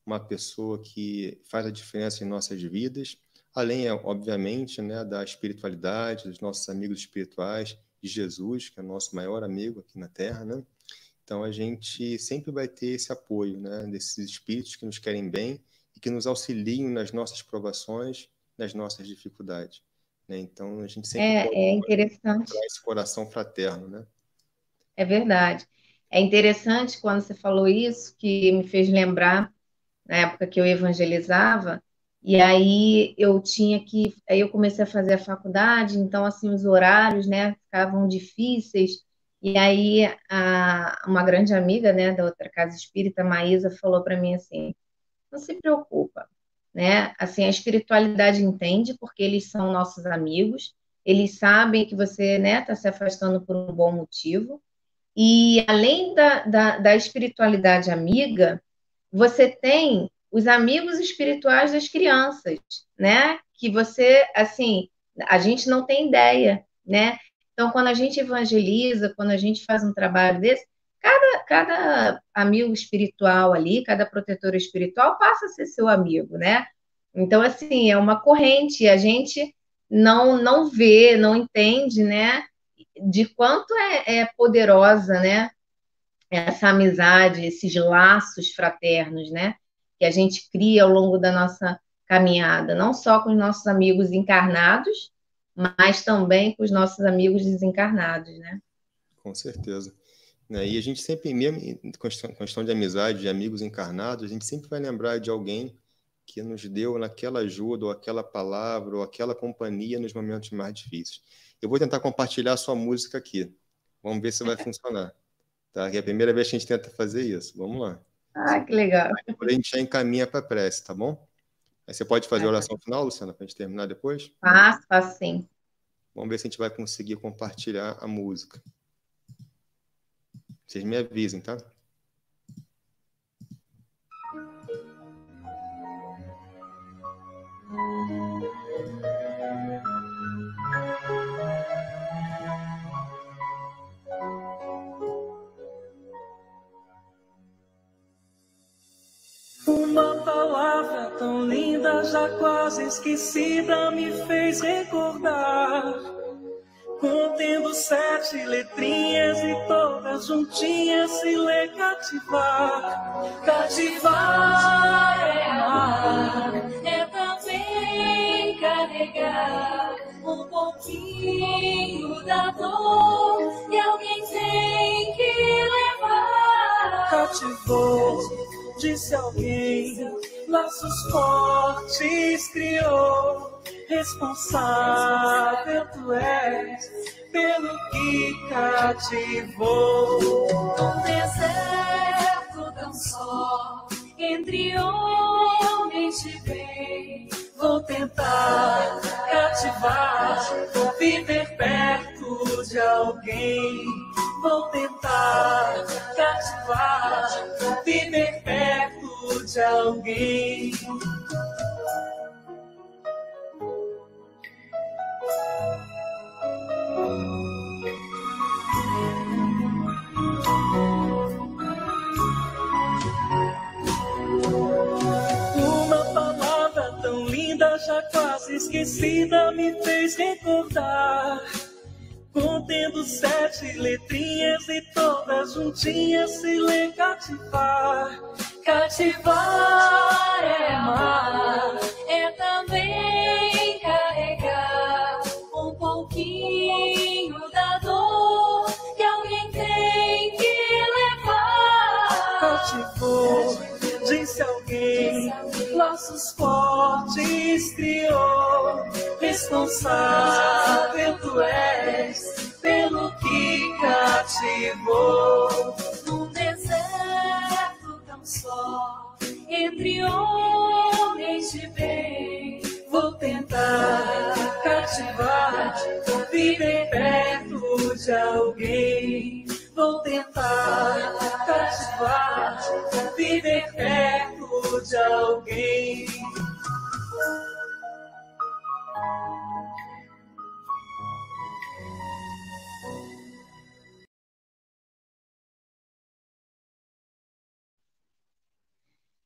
uma pessoa que faz a diferença em nossas vidas, além, obviamente, né, da espiritualidade, dos nossos amigos espirituais, de Jesus, que é o nosso maior amigo aqui na Terra, né? Então, a gente sempre vai ter esse apoio, né, desses espíritos que nos querem bem e que nos auxiliam nas nossas provações, nas nossas dificuldades, né? Então, a gente sempre pode É interessante. encontrar esse coração fraterno, né? É verdade. É interessante quando você falou isso, que me fez lembrar na época que eu evangelizava, e aí eu comecei a fazer a faculdade, então assim os horários, né, ficavam difíceis. E aí uma grande amiga, né, da outra casa espírita, Maísa, falou para mim assim: "Não se preocupa. né? Assim, a espiritualidade entende, porque eles são nossos amigos, eles sabem que você, né, está se afastando por um bom motivo. E além da espiritualidade amiga, você tem os amigos espirituais das crianças, né? Que você, assim, a gente não tem ideia, né? Então, quando a gente evangeliza, quando a gente faz um trabalho desse, cada amigo espiritual ali, cada protetor espiritual passa a ser seu amigo, né? Então, assim, é uma corrente, a gente não vê, não entende, né? De quanto é poderosa, né? Essa amizade, esses laços fraternos, né? Que a gente cria ao longo da nossa caminhada, não só com os nossos amigos encarnados, mas também com os nossos amigos desencarnados, né? Com certeza. Né? E a gente sempre, mesmo em questão de amizade, de amigos encarnados, a gente sempre vai lembrar de alguém que nos deu naquela ajuda, ou aquela palavra, ou aquela companhia nos momentos mais difíceis. Eu vou tentar compartilhar a sua música aqui. Vamos ver se vai funcionar. Tá? Que é a primeira vez que a gente tenta fazer isso. Vamos lá. Ah, que legal. Depois a gente já encaminha para a prece, tá bom? Aí você pode fazer a Ah, oração final, Luciana, para a gente terminar depois? faço sim. Vamos ver se a gente vai conseguir compartilhar a música. Vocês me avisem, tá? Uma palavra tão linda, já quase esquecida, me fez recordar. Contendo 7 letrinhas e todas juntinhas se lê cativar. Cativar é amar, é também carregar um pouquinho da dor que alguém tem que levar. Cativou, disse alguém, laços fortes criou. Responsável tu és pelo que cativou. Num deserto tão só, entre homens de bem, vou tentar cativar, viver perto de alguém. Vou tentar cativar, viver perto de alguém. Uma palavra tão linda, já quase esquecida, me fez recordar. Contendo 7 letrinhas e todas juntinhas se lê cativar. Cativar é amar, é também carregar um pouquinho da dor que alguém tem que levar. Cativou, disse alguém, laços fortes criou. Responsável tu és pelo que cativou. Num deserto tão só, entre homens de bem, vou tentar cativar, viver perto de alguém. Vou tentar cativar, viver perto de alguém.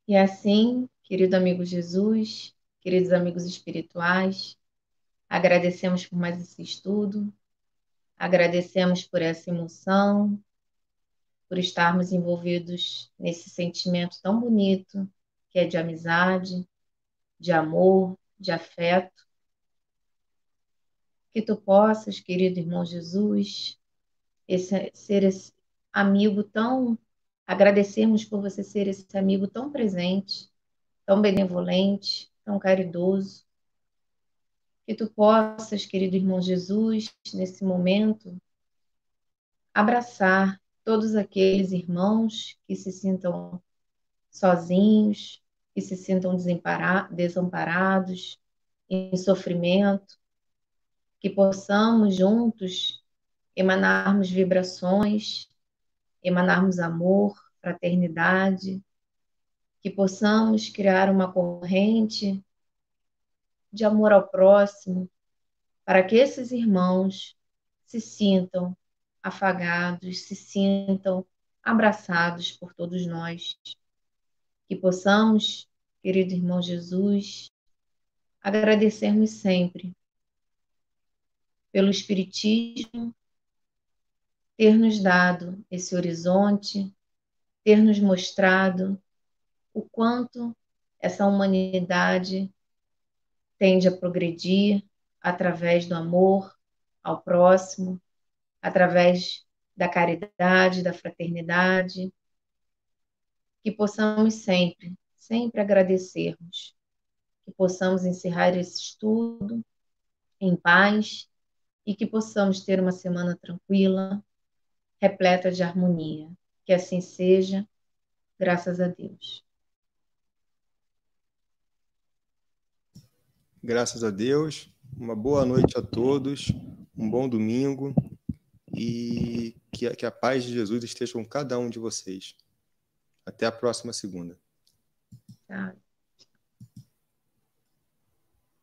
E assim, querido amigo Jesus, queridos amigos espirituais, agradecemos por mais esse estudo, agradecemos por essa emoção, por estarmos envolvidos nesse sentimento tão bonito, que é de amizade, de amor, de afeto. Que tu possas, querido irmão Jesus, ser esse amigo tão. Agradecermos por você ser esse amigo tão presente, tão benevolente, tão caridoso. Que tu possas, querido irmão Jesus, nesse momento, abraçar todos aqueles irmãos que se sintam sozinhos, que se sintam desamparados, em sofrimento, que possamos juntos emanarmos vibrações, emanarmos amor, fraternidade, que possamos criar uma corrente de amor ao próximo, para que esses irmãos se sintam afagados, se sintam abraçados por todos nós. Que possamos, querido irmão Jesus, agradecermos sempre pelo Espiritismo ter nos dado esse horizonte, ter nos mostrado o quanto essa humanidade tende a progredir através do amor ao próximo, através da caridade, da fraternidade, que possamos sempre, sempre agradecermos, que possamos encerrar esse estudo em paz e que possamos ter uma semana tranquila, repleta de harmonia. Que assim seja, graças a Deus. Graças a Deus. Uma boa noite a todos, um bom domingo e que a paz de Jesus esteja com cada um de vocês. Até a próxima segunda. Tá.